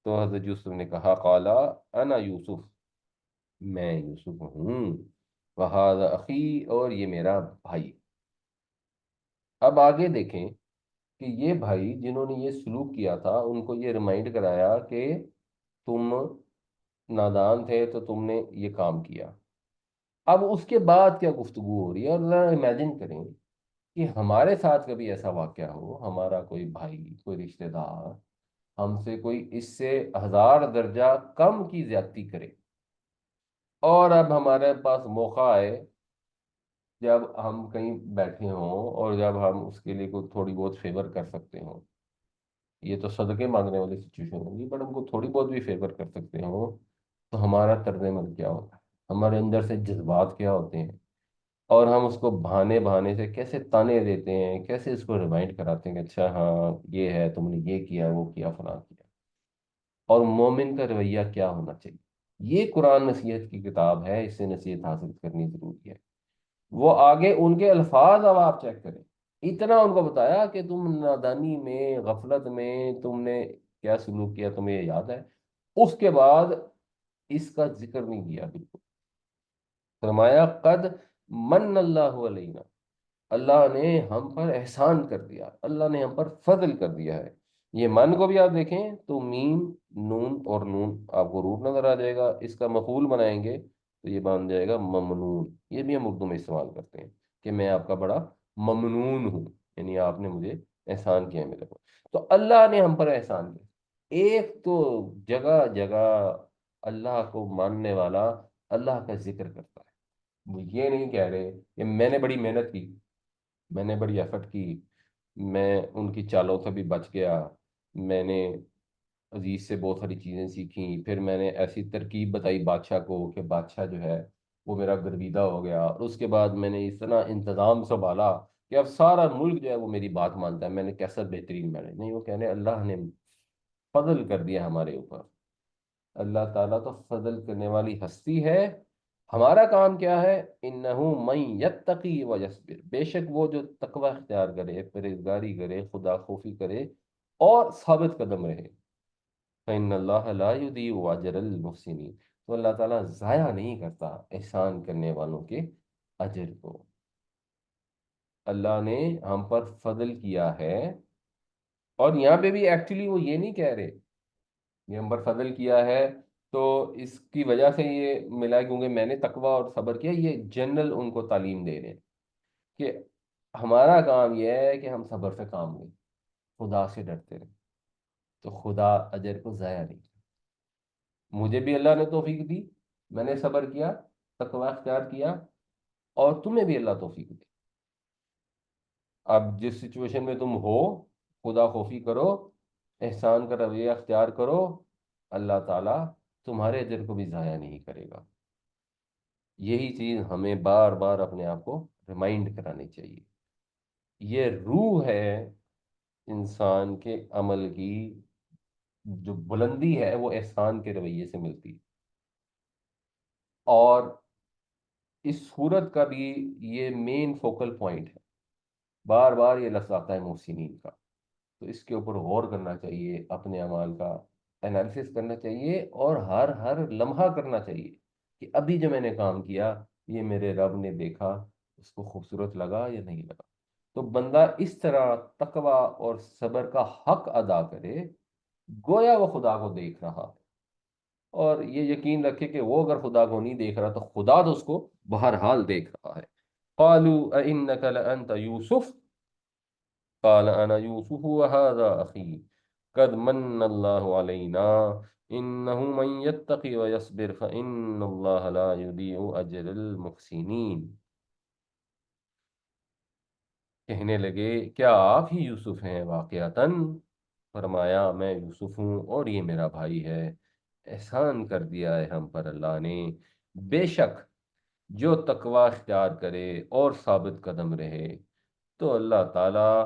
تو حضرت یوسف نے کہا قالا انا یوسف، میں یوسف ہوں، وہذا اخی، اور یہ میرا بھائی. اب آگے دیکھیں کہ یہ بھائی جنہوں نے یہ سلوک کیا تھا ان کو یہ ریمائنڈ کرایا کہ تم نادان تھے تو تم نے یہ کام کیا. اب اس کے بعد کیا گفتگو ہو رہی ہے، اور ذرا امیجن کریں کہ ہمارے ساتھ کبھی ایسا واقعہ ہو، ہمارا کوئی بھائی، کوئی رشتہ دار ہم سے کوئی اس سے 1000 درجہ کم کی زیادتی کرے، اور اب ہمارے پاس موقع آئے جب ہم کہیں بیٹھے ہوں اور جب ہم اس کے لیے کوئی تھوڑی بہت فیور کر سکتے ہوں. یہ تو صدقے مانگنے والی سچویشن ہوگی، بٹ ہم کو تھوڑی بہت بھی فیور کر سکتے ہوں تو ہمارا طرز عمل کیا ہوتا ہے، ہمارے اندر سے جذبات کیا ہوتے ہیں، اور ہم اس کو بہانے بہانے سے کیسے تانے دیتے ہیں، کیسے اس کو ریمائنڈ کراتے ہیں کہ اچھا ہاں یہ ہے، تم نے یہ کیا، وہ کیا، فلاں کیا. اور مومن کا رویہ کیا ہونا چاہیے. یہ قرآن نصیحت کی کتاب ہے، اس سے نصیحت حاصل کرنی ضروری ہے. وہ آگے ان کے الفاظ اب آپ چیک کریں. اتنا ان کو بتایا کہ تم نادانی میں، غفلت میں تم نے کیا سلوک کیا تمہیں یہ یاد ہے. اس کے بعد اس کا ذکر نہیں کیا بالکل. فرمایا قد من اللہ علینا، اللہ نے ہم پر احسان کر دیا، اللہ نے ہم پر فضل کر دیا ہے. یہ من کو بھی آپ دیکھیں تو میم، نون اور نون آپ کو روٹ نظر آ جائے گا. اس کا مفعول بنائیں گے تو یہ بن جائے گا ممنون. یہ بھی ہم اردو میں استعمال کرتے ہیں کہ میں آپ کا بڑا ممنون ہوں، یعنی آپ نے مجھے احسان کیا ہے میرے کو. تو اللہ نے ہم پر احسان کیا. ایک تو جگہ جگہ اللہ کو ماننے والا اللہ کا ذکر کرتا ہے. وہ یہ نہیں کہہ رہے کہ میں نے بڑی محنت کی، میں نے بڑی ایفرٹ کی، میں ان کی چالوں سے بھی بچ گیا، میں نے عزیز سے بہت ساری چیزیں سیکھیں، پھر میں نے ایسی ترکیب بتائی بادشاہ کو کہ بادشاہ جو ہے وہ میرا گرویدہ ہو گیا، اور اس کے بعد میں نے اتنا انتظام سنبھالا کہ اب سارا ملک جو ہے وہ میری بات مانتا ہے. میں نے کیسا بہترین مینج نہیں، وہ کہنے اللہ نے فضل کر دیا ہمارے اوپر. اللہ تعالیٰ تو فضل کرنے والی ہستی ہے. ہمارا کام کیا ہے؟ انہو من یتقی و یصبر، بے شک وہ جو تقوی اختیار کرے، پرہیزگاری کرے، خدا خوفی کرے اور ثابت قدم رہے. فإن اللہ لا یضیع اجر المحسنین، تو اللہ تعالیٰ ضائع نہیں کرتا احسان کرنے والوں کے اجر کو. اللہ نے ہم پر فضل کیا ہے. اور یہاں پہ بھی ایکچولی وہ یہ نہیں کہہ رہے یہ ہم پر فضل کیا ہے تو اس کی وجہ سے یہ ملا ہے کیونکہ میں نے تقوی اور صبر کیا. یہ جنرل ان کو تعلیم دے رہے ہیں کہ ہمارا کام یہ ہے کہ ہم صبر سے کام لیں، خدا سے ڈرتے رہیں، تو خدا اجر کو ضائع نہیں کرے. مجھے بھی اللہ نے توفیق دی، میں نے صبر کیا، تقوی اختیار کیا، اور تمہیں بھی اللہ توفیق دے. اب جس سچویشن میں تم ہو، خدا خوفی کرو، احسان کا رویہ اختیار کرو، اللہ تعالیٰ تمہارے اجر کو بھی ضائع نہیں کرے گا. یہی چیز ہمیں بار بار اپنے آپ کو ریمائنڈ کرانی چاہیے. یہ روح ہے انسان کے عمل کی، جو بلندی ہے وہ احسان کے رویے سے ملتی ہے. اور اس صورت کا بھی یہ مین فوکل پوائنٹ ہے. بار بار یہ لفظ آتا ہے محسنین کا. تو اس کے اوپر غور کرنا چاہیے، اپنے اعمال کا انالیسس کرنا چاہیے، اور ہر ہر لمحہ کرنا چاہیے کہ ابھی جو میں نے کام کیا یہ میرے رب نے دیکھا، اس کو خوبصورت لگا یا نہیں لگا. تو بندہ اس طرح تقوی اور صبر کا حق ادا کرے گویا وہ خدا کو دیکھ رہا ہے. اور یہ یقین رکھے کہ وہ اگر خدا کو نہیں دیکھ رہا تو خدا تو اس کو بہرحال دیکھ رہا ہے. قالوا أئنك لأنت يوسف قال أنا يوسف وهذا أخي قد من الله علينا إنه من يتقي ويصبر فإن الله لا يضيع أجر المحسنين. کہنے لگے کیا آپ ہی یوسف ہیں واقعتاً؟ فرمایا میں یوسف ہوں اور یہ میرا بھائی ہے. احسان کر دیا ہے ہم پر اللہ نے. بے شک جو تقوی اختیار کرے اور ثابت قدم رہے تو اللہ تعالیٰ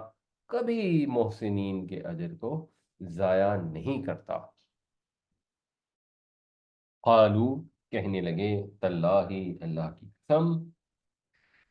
کبھی محسنین کے اجر کو ضائع نہیں کرتا. قالو کہنے لگے تاللہ، اللہ کی قسم،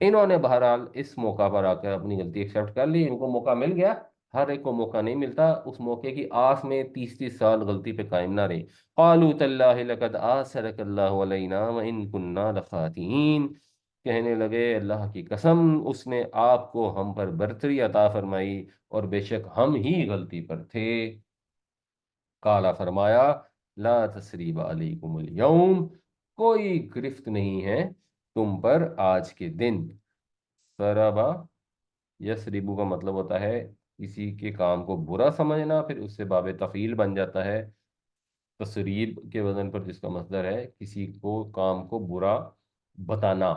انہوں نے بہرحال اس موقع پر آ کر اپنی غلطی ایکسیپٹ کر لی، ان کو موقع مل گیا، ہر ایک کو موقع نہیں ملتا، اس موقع کی آس میں 30 30 سال غلطی پہ قائم نہ رہے۔ قالوا تاللہ لقد آثرک اللہ علینا وان کننا لخاطئین، کہنے لگے اللہ کی قسم اس نے آپ کو ہم پر برتری عطا فرمائی اور بے شک ہم ہی غلطی پر تھے۔ کالا فرمایا لا تثریب علیکم اليوم، کوئی گرفت نہیں ہے تم پر آج کے دن۔ سربا، یسریبو کا مطلب ہوتا ہے کسی کے کام کو برا سمجھنا، پھر اس سے باب تفعیل بن جاتا ہے تسریب کے وزن پر، جس کا مصدر ہے کسی کو کام کو برا بتانا،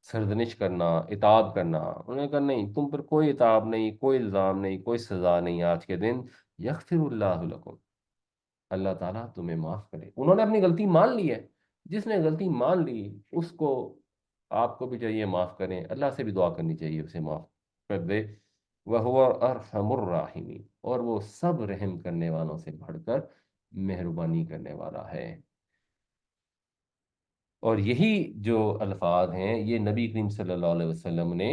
سرزنش کرنا، عتاب کرنا۔ انہوں نے کہا نہیں، تم پر کوئی عتاب نہیں، کوئی الزام نہیں، کوئی سزا نہیں آج کے دن، یغفر اللہ لکم، اللہ تعالیٰ تمہیں معاف کرے۔ انہوں نے اپنی غلطی مان لی ہے، جس نے غلطی مان لی اس کو آپ کو بھی چاہیے معاف کریں، اللہ سے بھی دعا کرنی چاہیے اسے معاف کر دے۔ وَهُوَ أَرْحَمُ الرَّاحِمِينَ، اور وہ سب رحم کرنے والوں سے بڑھ کر مہربانی کرنے والا ہے۔ اور یہی جو الفاظ ہیں یہ نبی کریم صلی اللہ علیہ وسلم نے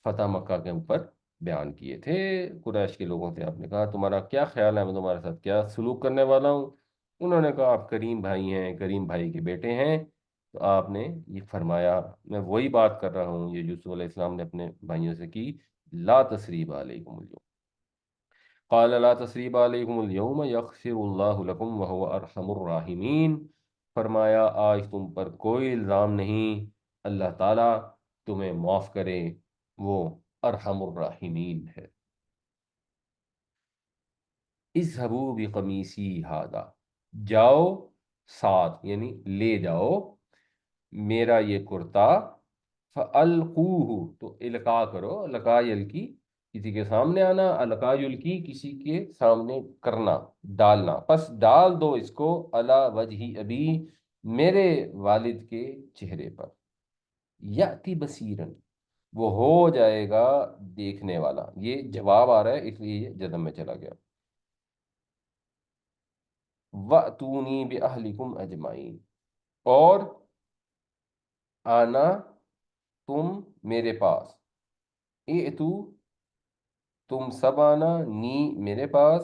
فتح مکہ کے اوپر بیان کیے تھے۔ قریش کے لوگوں سے آپ نے کہا تمہارا کیا خیال ہے، میں تمہارے ساتھ کیا سلوک کرنے والا ہوں؟ انہوں نے کہا آپ کریم بھائی ہیں، کریم بھائی کے بیٹے ہیں۔ تو آپ نے یہ فرمایا میں وہی بات کر رہا ہوں یہ یوسف علیہ السلام نے اپنے بھائیوں سے کی، لا تثریب علیکم اليوم، قال لا تثریب علیکم اليوم یغفر اللہ لکم وهو ارحم الراحمین، فرمایا آج تم پر کوئی الزام نہیں، اللہ تعالیٰ تمہیں معاف کرے، وہ ارحم الراحمین ہے۔ اذهبوا بقمیصی ھذا، جاؤ ساتھ یعنی لے جاؤ میرا یہ کرتا، فَأَلْقُوهُ تو القاء کرو، القاء یلکی کسی کے سامنے آنا، القاء یلکی کسی کے سامنے کرنا، ڈالنا، پس ڈال دو اس کو علی وجہ ابی میرے والد کے چہرے پر، یاتی بصیرن وہ ہو جائے گا دیکھنے والا، یہ جواب آ رہا ہے اس لیے یہ جزم میں چلا گیا۔ وَأْتُونِي بِأَهْلِكُمْ أَجْمَعِينَ، اور آنا تم میرے پاس، اِئْتُو تم سب آنا، نی میرے پاس،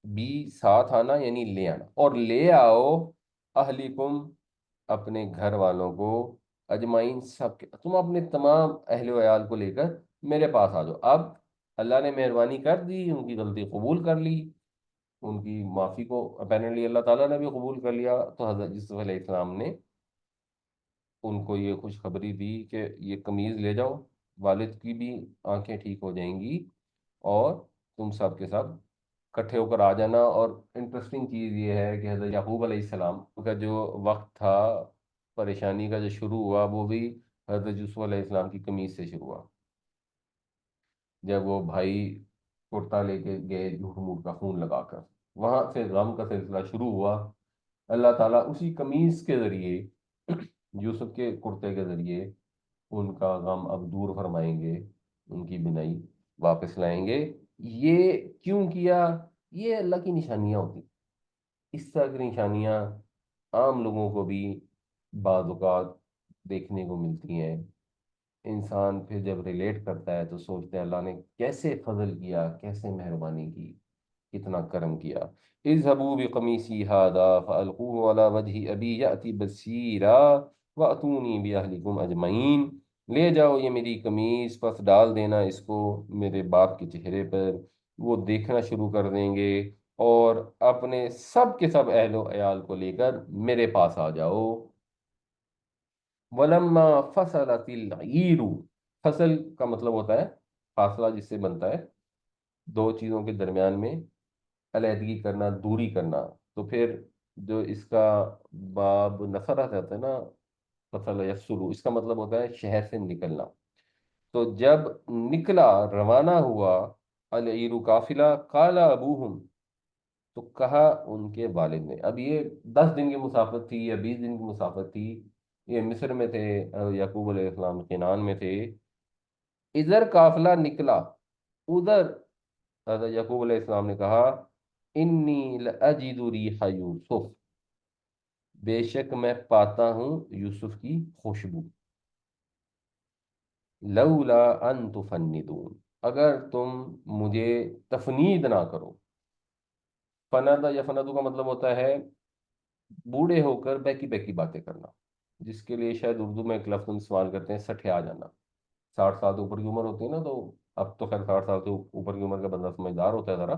بی ساتھ آنا یعنی لے آنا، اور لے آؤ اہلیکم اپنے گھر والوں کو، اجمعین سب کے، تم اپنے تمام اہل و عیال کو لے کر میرے پاس آ جاؤ۔ اب اللہ نے مہربانی کر دی، ان کی غلطی قبول کر لی، ان کی معافی کو اپیرنٹلی اللہ تعالیٰ نے بھی قبول کر لیا، تو حضرت یوسف علیہ السلام نے ان کو یہ خوشخبری دی کہ یہ قمیض لے جاؤ، والد کی بھی آنکھیں ٹھیک ہو جائیں گی، اور تم سب کے سب کٹھے ہو کر آ جانا۔ اور انٹرسٹنگ چیز یہ ہے کہ حضرت یعقوب علیہ السلام کا جو وقت تھا پریشانی کا جو شروع ہوا وہ بھی حضرت یوسف علیہ السلام کی قمیض سے شروع ہوا، جب وہ بھائی کرتا لے کے گئے جھوٹ موٹ کا خون لگا کر، وہاں سے غم کا سلسلہ شروع ہوا۔ اللہ تعالیٰ اسی قمیض کے ذریعے، یوسف کے کرتے کے ذریعے ان کا غم اب دور فرمائیں گے، ان کی بینائی واپس لائیں گے۔ یہ کیوں کیا؟ یہ اللہ کی نشانیاں ہوتی، اس طرح کی نشانیاں عام لوگوں کو بھی بعض اوقات دیکھنے کو ملتی ہیں۔ انسان پھر جب ریلیٹ کرتا ہے تو سوچتے ہیں اللہ نے کیسے فضل کیا، کیسے مہربانی کی، کتنا کرم کیا۔ اذهبوا بقمیصی ھذا فالقوه علی وجہ ابی یأتی بصیرا واتونی باہلکم اجمعین، لے جاؤ یہ میری قمیص، پس ڈال دینا اس کو میرے باپ کے چہرے پر، وہ دیکھنا شروع کر دیں گے، اور اپنے سب کے سب اہل و عیال کو لے کر میرے پاس آ جاؤ۔ ولما فصلت العیر، فصل کا مطلب ہوتا ہے فاصلہ جس سے بنتا ہے دو چیزوں کے درمیان میں علیحدگی کرنا، دوری کرنا، تو پھر جو اس کا باب نفر آ جاتا ہے نا، فصل یفصل، اس کا مطلب ہوتا ہے شہر سے نکلنا۔ تو جب نکلا، روانہ ہوا، العیر قافلہ، قال ابوہم تو کہا ان کے والد نے، اب یہ 10 دن کی مسافت تھی یا 20 دن کی مسافت تھی، یہ مصر میں تھے، یعقوب علیہ السلام کینان میں تھے، ادھر قافلہ نکلا، ادھر حضرت یعقوب علیہ السلام نے کہا انی لاجد ریح یوسف، بے شک میں پاتا ہوں یوسف کی خوشبو، لولا ان تفندون، اگر تم مجھے تفنید نہ کرو۔ فندا یا فندو کا مطلب ہوتا ہے بوڑھے ہو کر بیکی بیکی باتیں کرنا، جس کے لیے شاید اردو میں ایک لفظ ہم استعمال کرتے ہیں سٹھیا جانا۔ 60 سال سے اوپر کی عمر ہوتی ہے نا، تو اب تو خیر 60 سال سے اوپر کی عمر کا بندہ سمجھدار ہوتا ہے ذرا،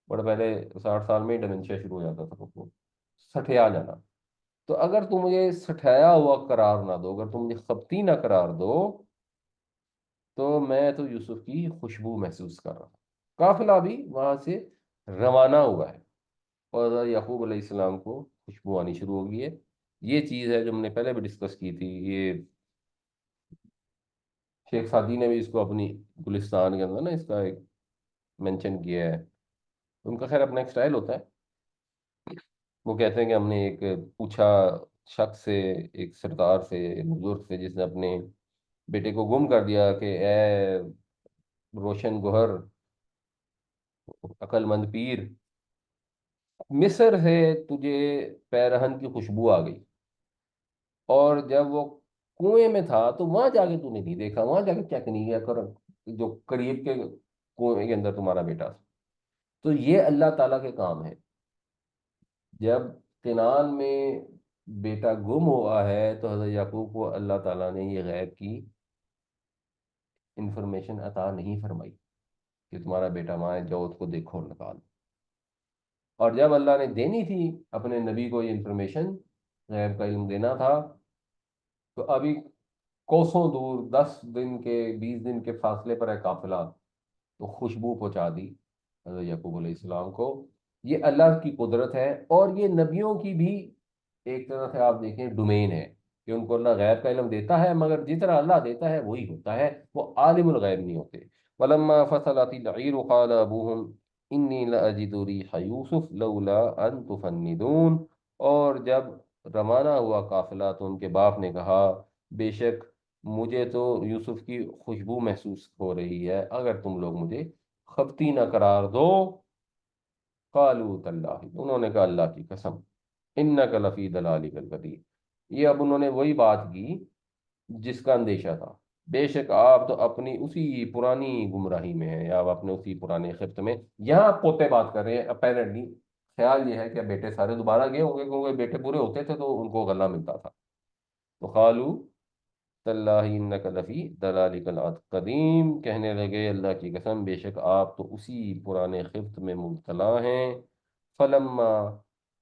بٹ پہلے 60 سال میں ہی ڈیمنشیا شروع ہو جاتا تھا کو سٹھیا جانا۔ تو اگر تم مجھے سٹھایا ہوا قرار نہ دو، اگر تم مجھے خبتی نہ قرار دو، تو میں تو یوسف کی خوشبو محسوس کر رہا ہوں۔ قافلہ بھی وہاں سے روانہ ہوا ہے، اور حضرت یعقوب علیہ السلام کو خوشبو آنی شروع ہو گئی ہے۔ یہ چیز ہے جو ہم نے پہلے بھی ڈسکس کی تھی، یہ شیخ سعدی نے بھی اس کو اپنی گلستان کے اندر نا اس کا ایک مینشن کیا ہے۔ ان کا خیر اپنا ایک سٹائل ہوتا ہے، وہ کہتے ہیں کہ ہم نے ایک پوچھا شخص سے، ایک سردار سے، بزرگ سے، جس نے اپنے بیٹے کو گم کر دیا، کہ اے روشن گوہر، عقل مند پیر، مصر ہے تجھے پیرہن کی خوشبو آ گئی، اور جب وہ کنویں میں تھا تو وہاں جا کے تو نے نہیں دیکھا، وہاں جا کے چیک نہیں کیا کر جو قریب کے کنویں کے اندر تمہارا بیٹا تھا۔ تو یہ اللہ تعالیٰ کے کام ہے۔ جب کنعان میں بیٹا گم ہوا ہے تو حضرت یعقوب کو اللہ تعالیٰ نے یہ غیب کی انفارمیشن عطا نہیں فرمائی کہ تمہارا بیٹا وہاں ہے، جاؤ اس کو دیکھو اور نکال۔ اور جب اللہ نے دینی تھی اپنے نبی کو یہ انفارمیشن، غیب کا علم دینا تھا، تو ابھی کوسوں دور 10 دن کے 20 دن کے فاصلے پر ہے قافلہ، تو خوشبو پہنچا دی حضرت یعقوب علیہ السلام کو۔ یہ اللہ کی قدرت ہے، اور یہ نبیوں کی بھی ایک طرح سے آپ دیکھیں ڈومین ہے، کہ ان کو اللہ غیب کا علم دیتا ہے، مگر جس طرح اللہ دیتا ہے وہی ہوتا ہے، وہ عالم الغیب نہیں ہوتے۔ وَلَمَّا فَصَلَتِ الْعِيرُ قَالَ أَبُوهُمْ إِنِّي لَأَجِدُ رِيحَ يُوسُفَ لَوْلَا أَن تُفَنِّدُونِ، اور جب روانہ ہوا قافلہ تو ان کے باپ نے کہا، بے شک مجھے تو یوسف کی خوشبو محسوس ہو رہی ہے، اگر تم لوگ مجھے خبتی نہ قرار دو۔ قالوا تاللہ، انہوں نے کہا اللہ کی قسم، انک لفی ضلالک القدیم، یہ اب انہوں نے وہی بات کی جس کا اندیشہ تھا، بے شک آپ تو اپنی اسی پرانی گمراہی میں ہیں، یا آپ اپنے اسی پرانے خفت میں۔ یہاں پوتے بات کر رہے ہیں اپیرنٹلی، خیال یہ ہے کہ بیٹے سارے دوبارہ گئے ہوں گے، کیونکہ بیٹے پورے ہوتے تھے تو ان کو غلہ ملتا تھا۔ تو قالوا تاللہ انک لفی ضلالک القدیم، کہنے لگے اللہ کی قسم بے شک آپ تو اسی پرانے خفت میں مبتلا ہیں۔ فلما،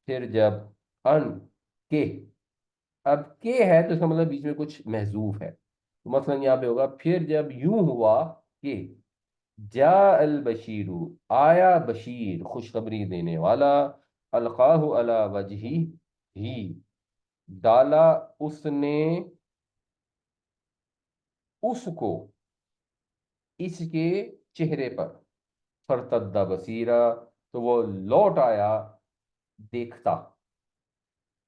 پھر جب، ان، کے، اب کے ہے تو اس کا مطلب بیچ میں کچھ محذوف ہے، تو مثلا یہاں پہ ہوگا پھر جب یوں ہوا کہ جاء البشیر، آیا بشیر خوشخبری دینے والا، القاہ علی وجہی، ہی ڈالا اس نے اس کو اس کے چہرے پر، فرتد بصیرا، تو وہ لوٹ آیا دیکھتا،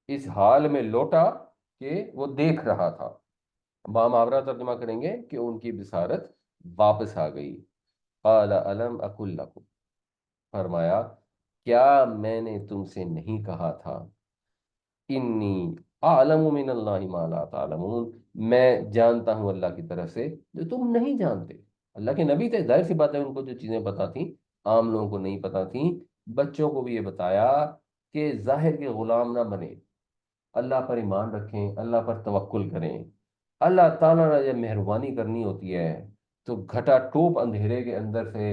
اس حال میں لوٹا کہ وہ دیکھ رہا تھا۔ باماورہ ترجمہ کریں گے کہ ان کی بصارت واپس آ گئی۔ قال الم اقل لکم، فرمایا کیا میں نے تم سے نہیں کہا تھا، انی اعلم من اللہ ما لا تعلمون، میں جانتا ہوں اللہ کی طرف سے جو تم نہیں جانتے۔ اللہ کے نبی تھے، ظاہر سی بات ہے ان کو جو چیزیں پتا تھیں عام لوگوں کو نہیں پتا تھیں۔ بچوں کو بھی یہ بتایا کہ ظاہر کے غلام نہ بنے، اللہ پر ایمان رکھیں، اللہ پر توکل کریں۔ اللہ تعالیٰ نے جب مہربانی کرنی ہوتی ہے تو گھٹا ٹوپ اندھیرے کے اندر سے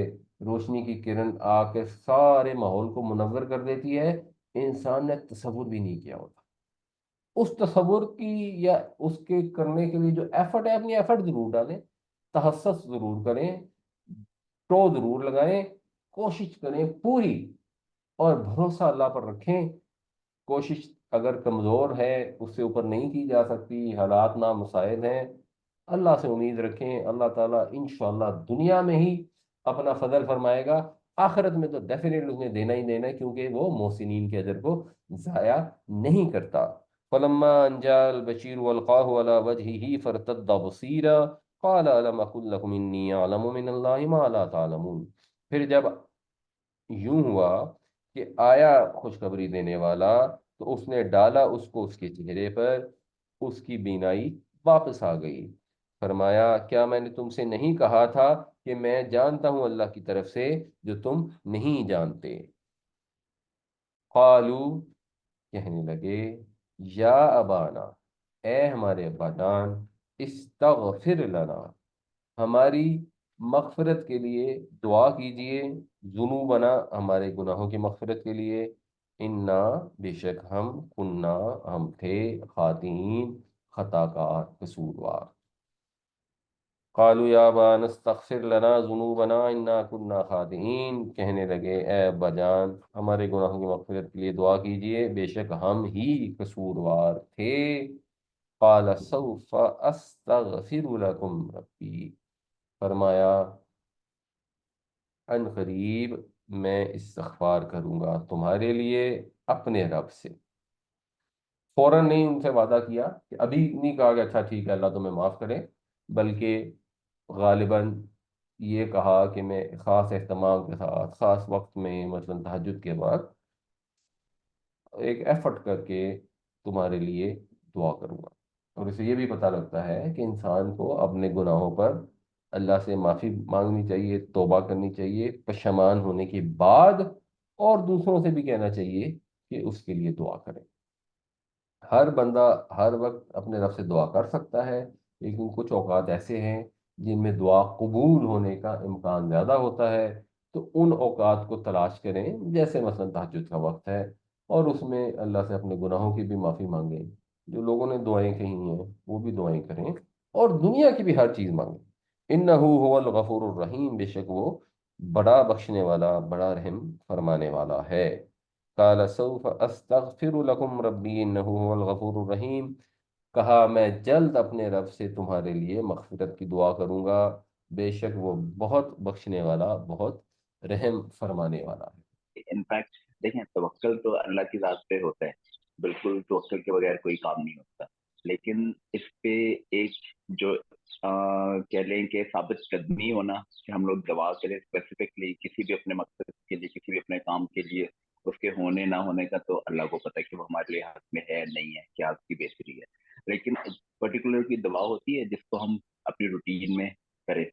روشنی کی کرن آ کے سارے ماحول کو منور کر دیتی ہے، انسان نے تصور بھی نہیں کیا ہوتا۔ اس تصور کی یا اس کے کرنے کے لیے جو ایفرٹ ہے، اپنی ایفرٹ ضرور ڈالیں، تحسس ضرور کریں، تو ضرور لگائیں، کوشش کریں پوری، اور بھروسہ اللہ پر رکھیں۔ کوشش اگر کمزور ہے، اس سے اوپر نہیں کی جا سکتی، حالات نامساعد ہیں، اللہ سے امید رکھیں، اللہ تعالیٰ انشاءاللہ دنیا میں ہی اپنا فضل فرمائے گا، آخرت میں تو ڈیفینیٹلی اس نے دینا ہی دینا ہے، کیونکہ وہ محسنین کے اجر کو ضائع نہیں کرتا۔ فلما ان جاء البشیر والقاه على وجهه فارتد بصيرا قال الم اقل لكم اني اعلم من الله ما لا تعلمون، پھر جب یوں ہوا کہ آیا خوشخبری دینے والا، تو اس نے ڈالا اس کو اس کے چہرے پر، اس کی بینائی واپس آ گئی۔ فرمایا کیا میں نے تم سے نہیں کہا تھا کہ میں جانتا ہوں اللہ کی طرف سے جو تم نہیں جانتے؟ قالو، کہنے لگے، یا ابانا، اے ہمارے ابا جان، استغفر لنا، ہماری مغفرت کے لیے دعا کیجئے، ذنوبنا، ہمارے گناہوں کی مغفرت کے لیے، انا، بے شک ہم، کننا، ہم تھے، خاطئین، خطا کار، قصوروار۔ قالوا یا ابانا استغفر لنا ذنوبنا انا كنا خاطئین، کہنے لگے اے ابا جان، ہمارے گناہوں کی مغفرت کے لیے دعا کیجئے، بے شک ہم ہی قصوروار تھے۔ قال سوف استغفر لكم ربی، فرمایا ان قریب میں استغفار کروں گا تمہارے لیے اپنے رب سے۔ فوراً نہیں ان سے وعدہ کیا، کہ ابھی نہیں کہا کہ اچھا ٹھیک ہے اللہ تمہیں معاف کرے، بلکہ غالباً یہ کہا کہ میں خاص اہتمام کے ساتھ خاص وقت میں، مثلا تہجد کے بعد، ایک ایفرٹ کر کے تمہارے لیے دعا کروں گا۔ اور اسے یہ بھی پتہ لگتا ہے کہ انسان کو اپنے گناہوں پر اللہ سے معافی مانگنی چاہیے، توبہ کرنی چاہیے پشیمان ہونے کے بعد، اور دوسروں سے بھی کہنا چاہیے کہ اس کے لیے دعا کریں۔ ہر بندہ ہر وقت اپنے رب سے دعا کر سکتا ہے، لیکن کچھ اوقات ایسے ہیں جن میں دعا قبول ہونے کا امکان زیادہ ہوتا ہے، تو ان اوقات کو تلاش کریں، جیسے مثلا تہجد کا وقت ہے، اور اس میں اللہ سے اپنے گناہوں کی بھی معافی مانگیں، جو لوگوں نے دعائیں کہی ہیں وہ بھی دعائیں کریں، اور دنیا کی بھی ہر چیز مانگیں۔ انہ هو الغفور الرحیم، بے شک وہ بڑا بخشنے والا، بڑا رحم فرمانے والا ہے۔ قال سوف استغفر لكم ربی انه هو الغفور الرحیم، کہا میں جلد اپنے رب سے تمہارے لیے مغفرت کی دعا کروں گا، بے شک وہ بہت بخشنے والا، بہت رحم فرمانے والا ہے۔ انفیکٹ دیکھیں، توکل تو اللہ کی ذات پہ ہوتا ہے، بالکل توکل کے بغیر کوئی کام نہیں ہوتا، لیکن اس پہ ایک جو کہہ لیں کہ ثابت قدمی ہونا، کہ ہم لوگ دعا کریں اسپیسیفکلی کسی بھی اپنے مقصد کے لیے، کسی بھی اپنے کام کے لیے، اس کے ہونے نہ ہونے کا تو اللہ کو پتہ ہے کہ وہ ہمارے لیے حق میں ہے نہیں ہے، کیا اس کی بہتری ہے، لیکن پرٹیکولر کی دعا ہوتی ہے جس کو ہم اپنی روٹین میں کریں۔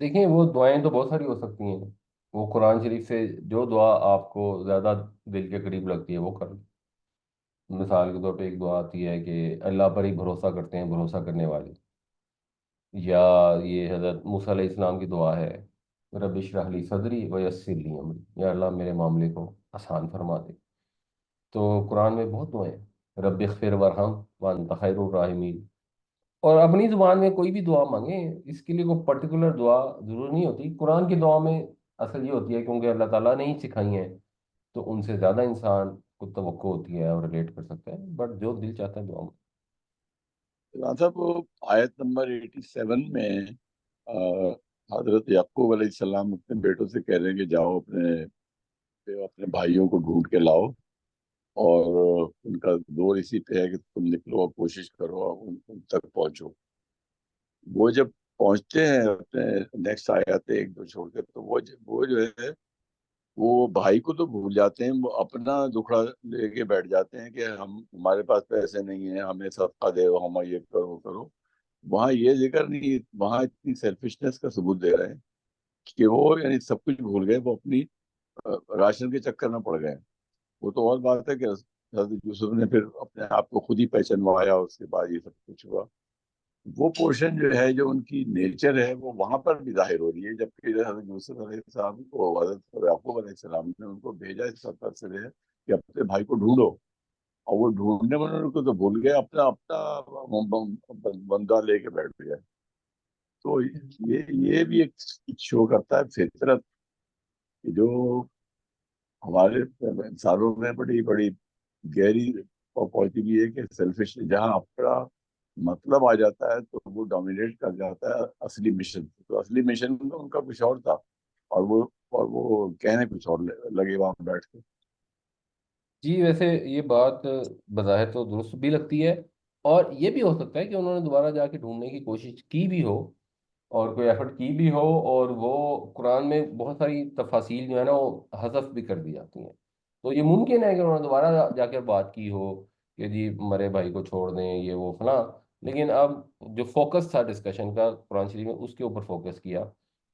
دیکھیں وہ دعائیں تو بہت ساری ہو سکتی ہیں، وہ قرآن شریف سے جو دعا آپ کو زیادہ دل کے قریب لگتی ہے وہ کر لیں۔ مثال کے طور پہ ایک دعا آتی ہے کہ اللہ پر ہی بھروسہ کرتے ہیں بھروسہ کرنے والے، یا یہ حضرت موسیٰ علیہ السلام کی دعا ہے، رب اشرح لی صدری ویسر لی امری، یا اللہ میرے معاملے کو آسان فرما دے۔ تو قرآن میں بہت دعائیں ہیں، رب اغفر ورحم وانت خیر الراحمین۔ اور اپنی زبان میں کوئی بھی دعا مانگیں، اس کے لیے کوئی پرٹیکولر دعا ضرور نہیں ہوتی۔ قرآن کی دعا میں اصل یہ ہوتی ہے کیونکہ اللہ تعالیٰ نے ہی سکھائی ہیں، تو ان سے زیادہ انسان کو توقع ہوتی ہے اور ریلیٹ کر سکتا ہے، بٹ جو دل چاہتا ہے دعا میں۔ صاحب وہ آیت نمبر 87 میں حضرت یعقوب علیہ السلام اپنے بیٹوں سے کہہ رہے ہیں کہ جاؤ اپنے بھائیوں کو ڈھونڈ کے لاؤ، اور ان کا دور اسی پہ ہے کہ تم نکلو اور کوشش کرو اور ان تک پہنچو۔ وہ جب پہنچتے ہیں اپنے نیکسٹ آیات ایک دو چھوڑ کے، تو وہ جو ہے وہ بھائی کو تو بھول جاتے ہیں، وہ اپنا دکھڑا لے کے بیٹھ جاتے ہیں کہ ہمارے پاس پیسے نہیں ہیں، ہمیں صدقہ دے، ہم یہ کرو۔ وہاں یہ ذکر نہیں، وہاں اتنی سیلفشنس کا ثبوت دے رہے ہیں کہ وہ یعنی سب کچھ بھول گئے، وہ اپنی راشن کے چکر میں پڑ گئے۔ وہ تو اور بات ہے کہ حضرت یوسف نے پھر اپنے آپ کو خود ہی پہچانوایا، اس کے بعد یہ سب کچھ ہوا۔ وہ پورشن جو ہے، جو ان کی نیچر ہے، وہ وہاں پر بھی ظاہر ہو رہی ہے، جبکہ حضرت یوسف علیہ السلام کو حضرت یعقوب علیہ السلام نے ان کو بھیجا اس سفر سے کہ اپنے بھائی کو ڈھونڈو، اور وہ ڈھونڈنے میں ان کو تو بھول گئے، اپنا اپنا بندہ لے کے بیٹھ گیا۔ تو یہ بھی ایک شو کرتا ہے فطرت کہ جو ہمارے انسانوں میں بڑی بڑی گہری پہنچی ہوئی ہے، کہ سیلفش جہاں اپنا مطلب آ جاتا ہے تو وہ ڈومینیٹ کر جاتا ہے اصلی مشن۔ تو اصلی مشن ان کا کچھ اور تھا، اور وہ کہنے کچھ اور لگے وہاں بیٹھ کے۔ جی ویسے یہ بات بظاہر تو درست بھی لگتی ہے، اور یہ بھی ہو سکتا ہے کہ انہوں نے دوبارہ جا کے ڈھونڈنے کی کوشش کی بھی ہو، اور کوئی ایفرٹ کی بھی ہو، اور وہ قرآن میں بہت ساری تفاصیل جو ہے نا وہ حذف بھی کر دی جاتی ہیں، تو یہ ممکن ہے کہ انہوں نے دوبارہ جا کے بات کی ہو کہ جی مرے بھائی کو چھوڑ دیں، یہ وہ فلاں، لیکن اب جو فوکس تھا ڈسکشن کا قرآن شریف میں، اس کے اوپر فوکس کیا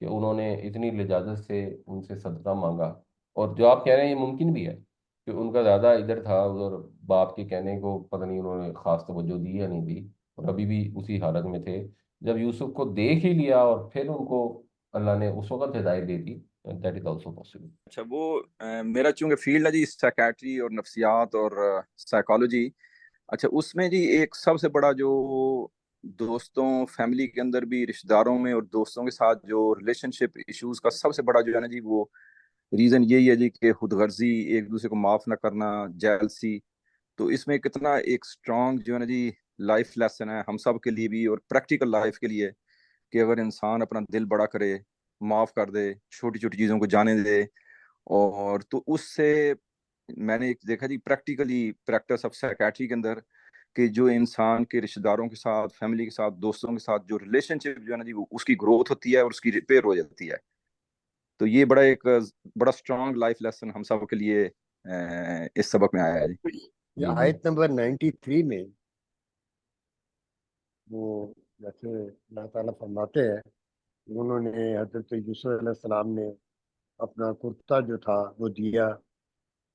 کہ انہوں نے اتنی لجاجت سے ان سے صدقہ مانگا، اور جو آپ کہہ رہے ہیں یہ ممکن بھی ہے کہ ان کا زیادہ ادھر تھا، ادھر باپ کے کہنے کو پتہ نہیں انہوں نے خاص توجہ دی یا نہیں دی، اور ابھی بھی اسی حالت میں تھے۔ جب یوسف کو دیکھ ہی لیا اور پھر ان کو اللہ نے اس وقت ہدایت دے دی، دیٹ از آلسو پاسبل۔ اچھا، وہ میرا چونکہ فیلڈ ہے جی سائیکیٹری اور نفسیات اور سائیکالوجی، اچھا اس میں جی ایک سب سے بڑا جو دوستوں فیملی کے اندر بھی رشتہ داروں میں اور دوستوں کے ساتھ جو ریلیشن شپ ایشوز کا سب سے بڑا جو ہے نا جی وہ ریزن یہی ہے جی کہ خود غرضی، ایک دوسرے کو معاف نہ کرنا، جیلسی۔ تو اس میں کتنا ایک اسٹرانگ جو ہے نا جی لائف لیسن ہے ہم سب کے لیے بھی اور پریکٹیکل لائف کے لیے، کہ اگر انسان اپنا دل بڑا کرے، معاف کر دے، چھوٹی چھوٹی چیزوں کو جانے دے، اور تو اس سے میں نے ایک دیکھا جی پریکٹیکلی پریکٹس آف سائیکیٹری کے اندر کہ جو انسان کے رشتہ داروں کے ساتھ، فیملی کے ساتھ، دوستوں کے ساتھ جو ریلیشن شپ جو ہے نا جی وہ اس کی گروتھ ہوتی ہے اور اس کی ریپیئر ہو جاتی ہے۔ تو یہ بڑا ایک بڑا اسٹرانگ لائف لیسن ہم سب کے لیے اس سبق میں آیا ہے جی۔ یہ آیت نمبر 93 میں وہ جیسے اللہ تعالیٰ فرماتے ہیں کہ انہوں نے حضرت یوسف علیہ السلام نے اپنا کرتا جو تھا وہ دیا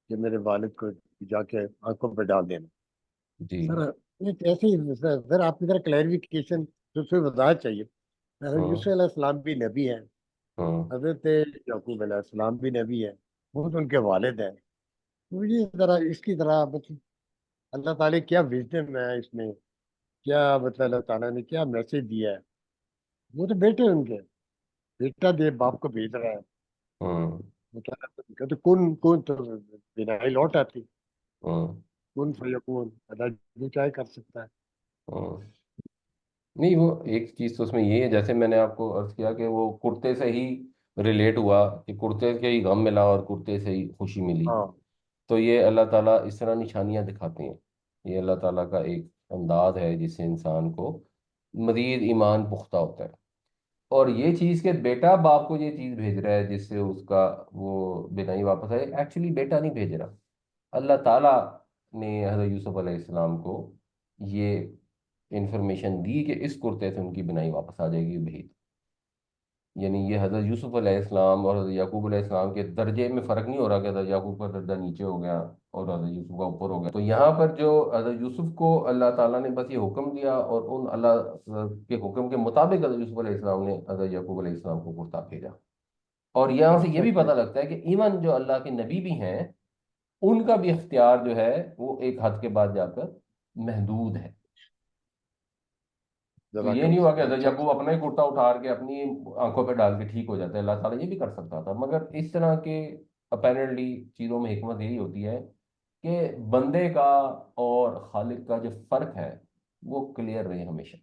کہ میرے والد کو جا کے آنکھوں پہ ڈال دینا۔ جی سر ایک ایسی سر آپ کی طرح کلیریفیکیشن جو اس میں وضاحت چاہیے۔ حضرت یوسف علیہ السلام بھی نبی ہیں، حضرت یعقوب علیہ السلام بھی نبی ہیں، وہ تو ان کے والد ہیں۔ مجھے ذرا اس کی طرح اللہ تعالیٰ کیا وزڈم ہے اس میں، کیا مطلب اللہ تعالیٰ نے کیا میسج دیا ہے؟ وہ تو بیٹے ان کے، بیٹا دے باپ کو بھیج رہا ہے، وہ کہتے کون کون تو بنا ہی لوٹ آتی، کون فیکون، اللہ جو چاہے کر سکتا ہے۔ نہیں، وہ ایک چیز تو اس میں یہ ہے، جیسے میں نے آپ کو عرض کیا کہ وہ کرتے سے ہی ریلیٹ ہوا کہ کرتے کے ہی غم ملا اور کرتے سے ہی خوشی ملی۔ ہاں تو یہ اللہ تعالیٰ اس طرح نشانیاں دکھاتے ہیں، یہ اللہ تعالیٰ کا ایک انداز ہے جس سے انسان کو مزید ایمان پختہ ہوتا ہے۔ اور یہ چیز کہ بیٹا باپ کو یہ چیز بھیج رہا ہے جس سے اس کا وہ بینائی واپس آئے، ایکچولی بیٹا نہیں بھیج رہا، اللہ تعالیٰ نے حضرت یوسف علیہ السلام کو یہ انفارمیشن دی کہ اس کرتے سے ان کی بنائی واپس آ جائے گی بھیج۔ یعنی یہ حضرت یوسف علیہ السلام اور حضرت یعقوب علیہ السلام کے درجے میں فرق نہیں ہو رہا کہ حضرت یعقوب کا درجہ نیچے ہو گیا اور حضرت یوسف کا اوپر ہو گیا۔ تو یہاں پر جو حضرت یوسف کو اللہ تعالیٰ نے بس یہ حکم دیا، اور ان اللہ کے حکم کے مطابق حضرت یوسف علیہ السلام نے حضرت یعقوب علیہ السلام کو کرتا بھیجا۔ اور یہاں سے یہ بھی پتہ لگتا ہے کہ ایون جو اللہ کے نبی بھی ہیں، ان کا بھی اختیار جو ہے وہ ایک حد کے بعد جا کر محدود ہے۔ تو یہ نہیں ہوا کہ حضرت یعقوب اپنا ہی کرتا اٹھا کے اپنی آنکھوں پہ ڈال کے ٹھیک ہو جاتا ہے، اللہ تعالیٰ یہ بھی کر سکتا تھا، مگر اس طرح کے اپیرنٹلی چیزوں میں حکمت یہی ہوتی ہے کہ بندے کا اور خالق کا جو فرق ہے وہ کلیئر رہے ہمیشہ۔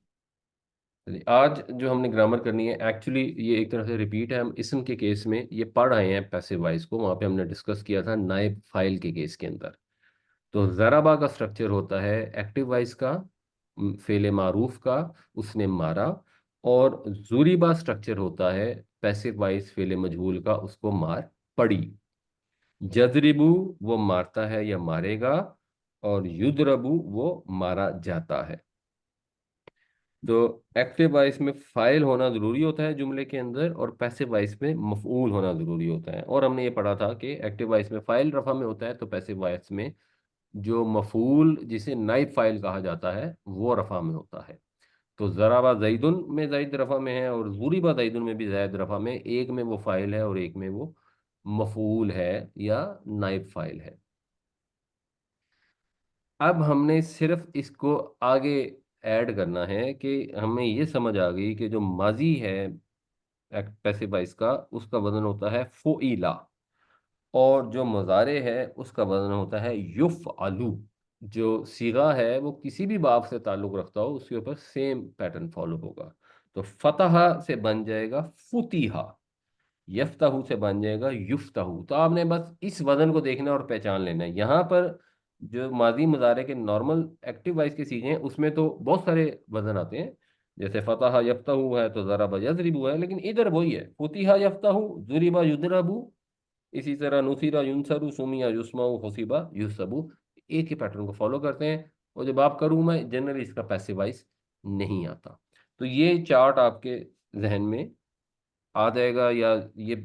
آج جو ہم نے گرامر کرنی ہے، ایکچولی یہ ایک طرح سے ریپیٹ ہے، ہم اسم کے کیس میں یہ پڑھ آئے ہیں پیسو وائز کو، وہاں پہ ہم نے ڈسکس کیا تھا نائب فائل کے کیس کے اندر۔ تو ضربہ کا سٹرکچر ہوتا ہے ایکٹیو وائز کا، فعل معروف کا، اس نے مارا، اور ضریبہ سٹرکچر ہوتا ہے پیسو وائز فعل مجہول کا، اس کو مار پڑی۔ جذربو وہ مارتا ہے یا مارے گا، اور یدربو وہ مارا جاتا ہے۔ تو ایکٹیو وائس میں فائل ہونا ضروری ہوتا ہے جملے کے اندر، اور پیسو وائس میں مفعول ہونا ضروری ہوتا ہے۔ اور ہم نے یہ پڑھا تھا کہ ایکٹیو وائس میں فائل رفع میں ہوتا ہے، تو پیسو وائس میں جو مفعول جسے نائب فائل کہا جاتا ہے وہ رفع میں ہوتا ہے۔ تو ضربہ زیدن میں زید رفع میں ہے، اور ضربہ زیدن میں بھی زید رفع میں، ایک میں وہ فائل ہے اور ایک میں وہ مفعول ہے یا نائب فائل ہے۔ اب ہم نے صرف اس کو آگے ایڈ کرنا ہے کہ ہمیں یہ سمجھ آ گئی کہ جو ماضی ہے پیسو وائس کا، اس کا وزن ہوتا ہے فعیلا، اور جو مضارع ہے اس کا وزن ہوتا ہے یفعلو۔ جو صیغہ ہے وہ کسی بھی باب سے تعلق رکھتا ہو اس کے اوپر سیم پیٹرن فالو ہوگا۔ تو فتح سے بن جائے گا فتیحہ، یفتح سے بن جائے گا یفتح۔ تو آپ نے بس اس وزن کو دیکھنا اور پہچان لینا ہے۔ یہاں پر جو ماضی مضارع کے نارمل ایکٹیو وائس کے سیکھیں ہیں اس میں تو بہت سارے وزن آتے ہیں، جیسے فتح یفتح ہے تو ضرب یضرب ہے، لیکن ادھر وہی ہے فتح یفتح، ضرب یضرب، اسی طرح نصیرہ ینصر، سمیہ یسمع، حسیبہ یحسب، ایک ہی پیٹرن کو فالو کرتے ہیں۔ اور جب آپ کروں میں جنرلی اس کا پیسو وائس نہیں آتا. تو یہ چارٹ آپ کے ذہن میں آ جائے گا، یا یہ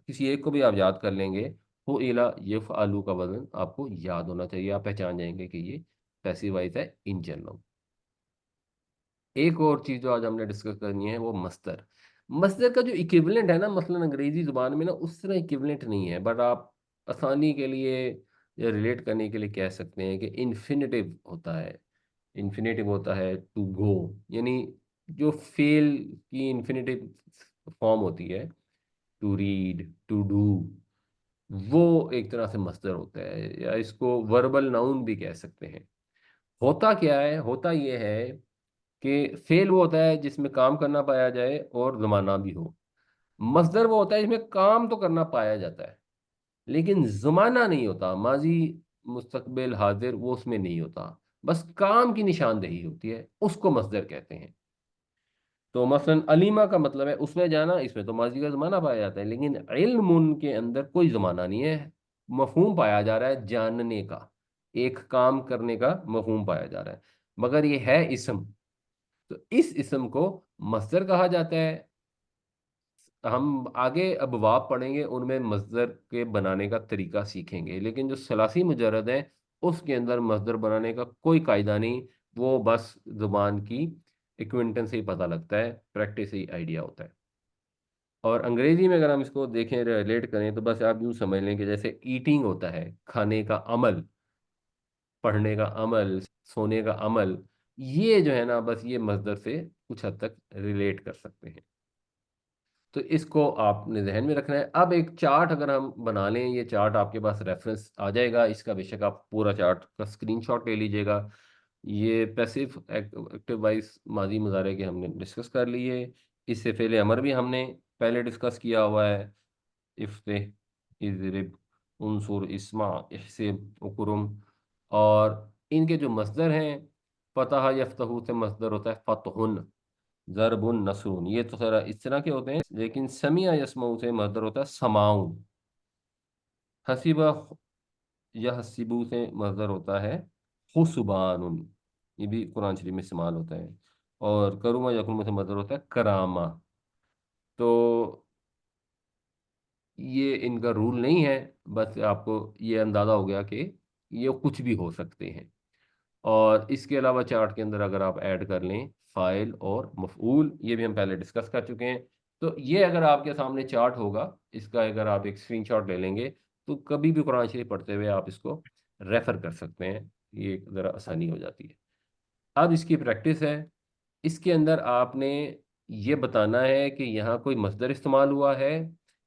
کسی ایک کو بھی آپ یاد کر لیں گے. ہو ایلا یفعلو کا وزن آپ کو یاد ہونا چاہیے، آپ پہچان جائیں گے کہ یہ پیسیو وائس ہے ان جنرل. ایک اور چیز جو آج ہم نے ڈسکس کرنی ہے وہ مصدر. مصدر کا جو ایکویولنٹ ہے نا، مثلا انگریزی زبان میں نا اس طرح ایکویولنٹ نہیں ہے، بٹ آپ آسانی کے لیے یا ریلیٹ کرنے کے لیے کہہ سکتے ہیں کہ انفینیٹیو ہوتا ہے. انفینیٹیو ہوتا ہے ٹو گو، یعنی جو فیل کی انفینیٹیو فارم ہوتی ہے، ٹو ریڈ، ٹو ڈو، وہ ایک طرح سے مصدر ہوتا ہے، یا اس کو وربل ناؤن بھی کہہ سکتے ہیں. ہوتا کیا ہے؟ ہوتا یہ ہے کہ فعل وہ ہوتا ہے جس میں کام کرنا پایا جائے اور زمانہ بھی ہو. مصدر وہ ہوتا ہے جس میں کام تو کرنا پایا جاتا ہے لیکن زمانہ نہیں ہوتا، ماضی مستقبل حاضر وہ اس میں نہیں ہوتا، بس کام کی نشاندہی ہوتی ہے، اس کو مصدر کہتے ہیں. تو مثلا علیمہ کا مطلب ہے اس میں جانا، اس میں تو ماضی کا زمانہ پایا جاتا ہے، لیکن علم ان کے اندر کوئی زمانہ نہیں ہے، مفہوم پایا جا رہا ہے جاننے کا، ایک کام کرنے کا مفہوم پایا جا رہا ہے، مگر یہ ہے اسم. تو اس اسم کو مصدر کہا جاتا ہے. ہم آگے ابواب پڑھیں گے، ان میں مصدر کے بنانے کا طریقہ سیکھیں گے، لیکن جو ثلاثی مجرد ہیں اس کے اندر مصدر بنانے کا کوئی قاعدہ نہیں، وہ بس زبان کی ایکوینٹنس سے ہی پتہ لگتا ہے، پریکٹس سے ہی آئیڈیا ہوتا ہے. اور انگریزی میں اگر ہم اس کو دیکھیں، ریلیٹ کریں، تو بس آپ یوں سمجھ لیں کہ جیسے ایٹنگ ہوتا ہے، کھانے کا عمل، پڑھنے کا عمل، سونے کا عمل، یہ جو ہے نا بس یہ مصدر سے کچھ حد تک ریلیٹ کر سکتے ہیں. تو اس کو آپ نے ذہن میں رکھنا ہے. اب ایک چارٹ اگر ہم بنا لیں، یہ چارٹ آپ کے پاس ریفرنس آ جائے گا، اس کا بے شک آپ پورا چارٹ کا اسکرین شاٹ لے لیجئے گا. یہ پیسو ایکٹیو وائس ماضی مضارع کے ہم نے ڈسکس کر لیے. اس سے فعل امر بھی ہم نے پہلے ڈسکس کیا ہوا ہے، افتح، اضرب، انصر، اسمع، احسب، اکرم. اور ان کے جو مصدر ہیں، فتح یفتح سے مصدر ہوتا ہے فتحن، ضرب، نصر، یہ تو ذرا اس طرح کے ہوتے ہیں. لیکن سمیع یسمع سے مصدر ہوتا ہے سماؤ. حسیبہ یحسبو سے مصدر ہوتا ہے حسبان، یہ بھی قرآن شریف میں استعمال ہوتا ہے. اور کرما یکرم سے مصدر ہوتا ہے کرامہ. تو یہ ان کا رول نہیں ہے، بس آپ کو یہ اندازہ ہو گیا کہ یہ کچھ بھی ہو سکتے ہیں. اور اس کے علاوہ چارٹ کے اندر اگر آپ ایڈ کر لیں فاعل اور مفعول، یہ بھی ہم پہلے ڈسکس کر چکے ہیں. تو یہ اگر آپ کے سامنے چارٹ ہوگا، اس کا اگر آپ ایک اسکرین شاٹ لے لیں گے تو کبھی بھی قرآن شریف پڑھتے ہوئے آپ اس کو ریفر کر سکتے ہیں، یہ ذرا آسانی ہو جاتی ہے. اب اس کی پریکٹس ہے، اس کے اندر آپ نے یہ بتانا ہے کہ یہاں کوئی مصدر استعمال ہوا ہے،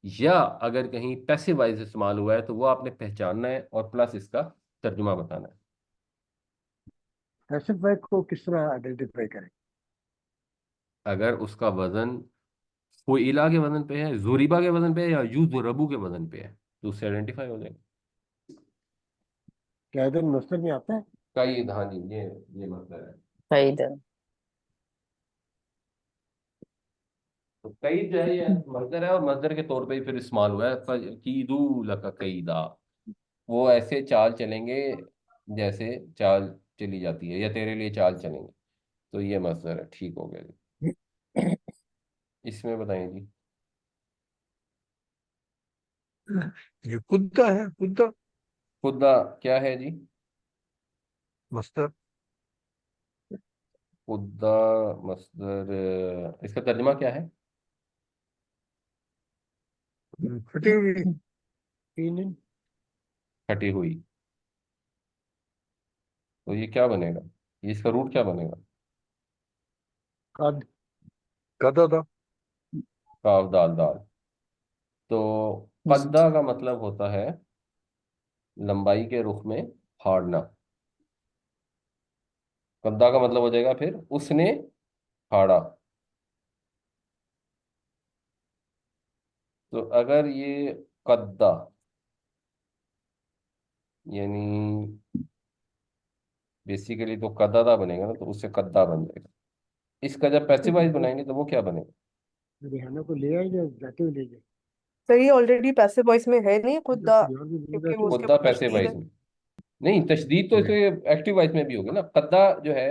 یا اگر کہیں پیسو وائز استعمال ہوا ہے تو وہ آپ نے پہچاننا ہے، اور پلس اس کا ترجمہ بتانا ہے. پیسو وائس کو کس طرح آئیڈینٹیفائی کریں؟ اگر اس کا وزن فعیلا کے وزن پہ ہے، زوریبا کے وزن پہ ہے، یا یوزربو کے وزن پہ ہے، تو اس سے آئیڈینٹیفائی ہو جائے گا. کیا ادھر مصدر میں آتا ہے؟ قید، ہاں جی، یہ مصدر ہے. قید. تو قید جو ہے یہ مصدر ہے، اور مصدر کے طور پہ ہی پھر استعمال ہوا ہے. فَقِیدُوا لَکَ قَیْدًا، وہ ایسے چال چلیں گے جیسے چال چلی جاتی ہے، یا تیرے لیے چال چلیں گے. تو یہ مصدر ہے. ٹھیک ہو گیا جی. اس میں بتائیں جی. یہ کدہ ہے، کدہ خدا کیا ہے جی؟ مصدر. خدا مصدر، اس کا ترجمہ کیا ہے؟ پھٹی ہوئی. یقیناً پھٹی ہوئی. تو یہ کیا بنے گا؟ یہ اس کا روٹ کیا بنے گا؟ قد. گدا تھا. کاف دال دال. تو قدہ کا مطلب ہوتا ہے لمبائی کے رخ میں پھاڑنا. قدہ کا مطلب ہو جائے گا پھر اس نے پھاڑا. تو اگر یہ قدہ یعنی بیسیکلی تو قدہ بنے گا نا، تو اس سے قدہ بن جائے گا. اس کا جب پیسو وائز بنائیں گے تو وہ کیا بنے گا؟ ریحانہ کو لے آئے یا جاتے ہوئے لے جائے؟ تو یہ آلریڈی پیسو وائس میں ہے نہیں خدا، کوئی اور بھی بولے گا کیونکہ وہ تو اس کے قدہ اوپر پیسو تشدید وائز ہے. میں نہیں، تشدید تو اسے ایکٹیو وائز میں بھی ہوگی نا. قدہ جو ہے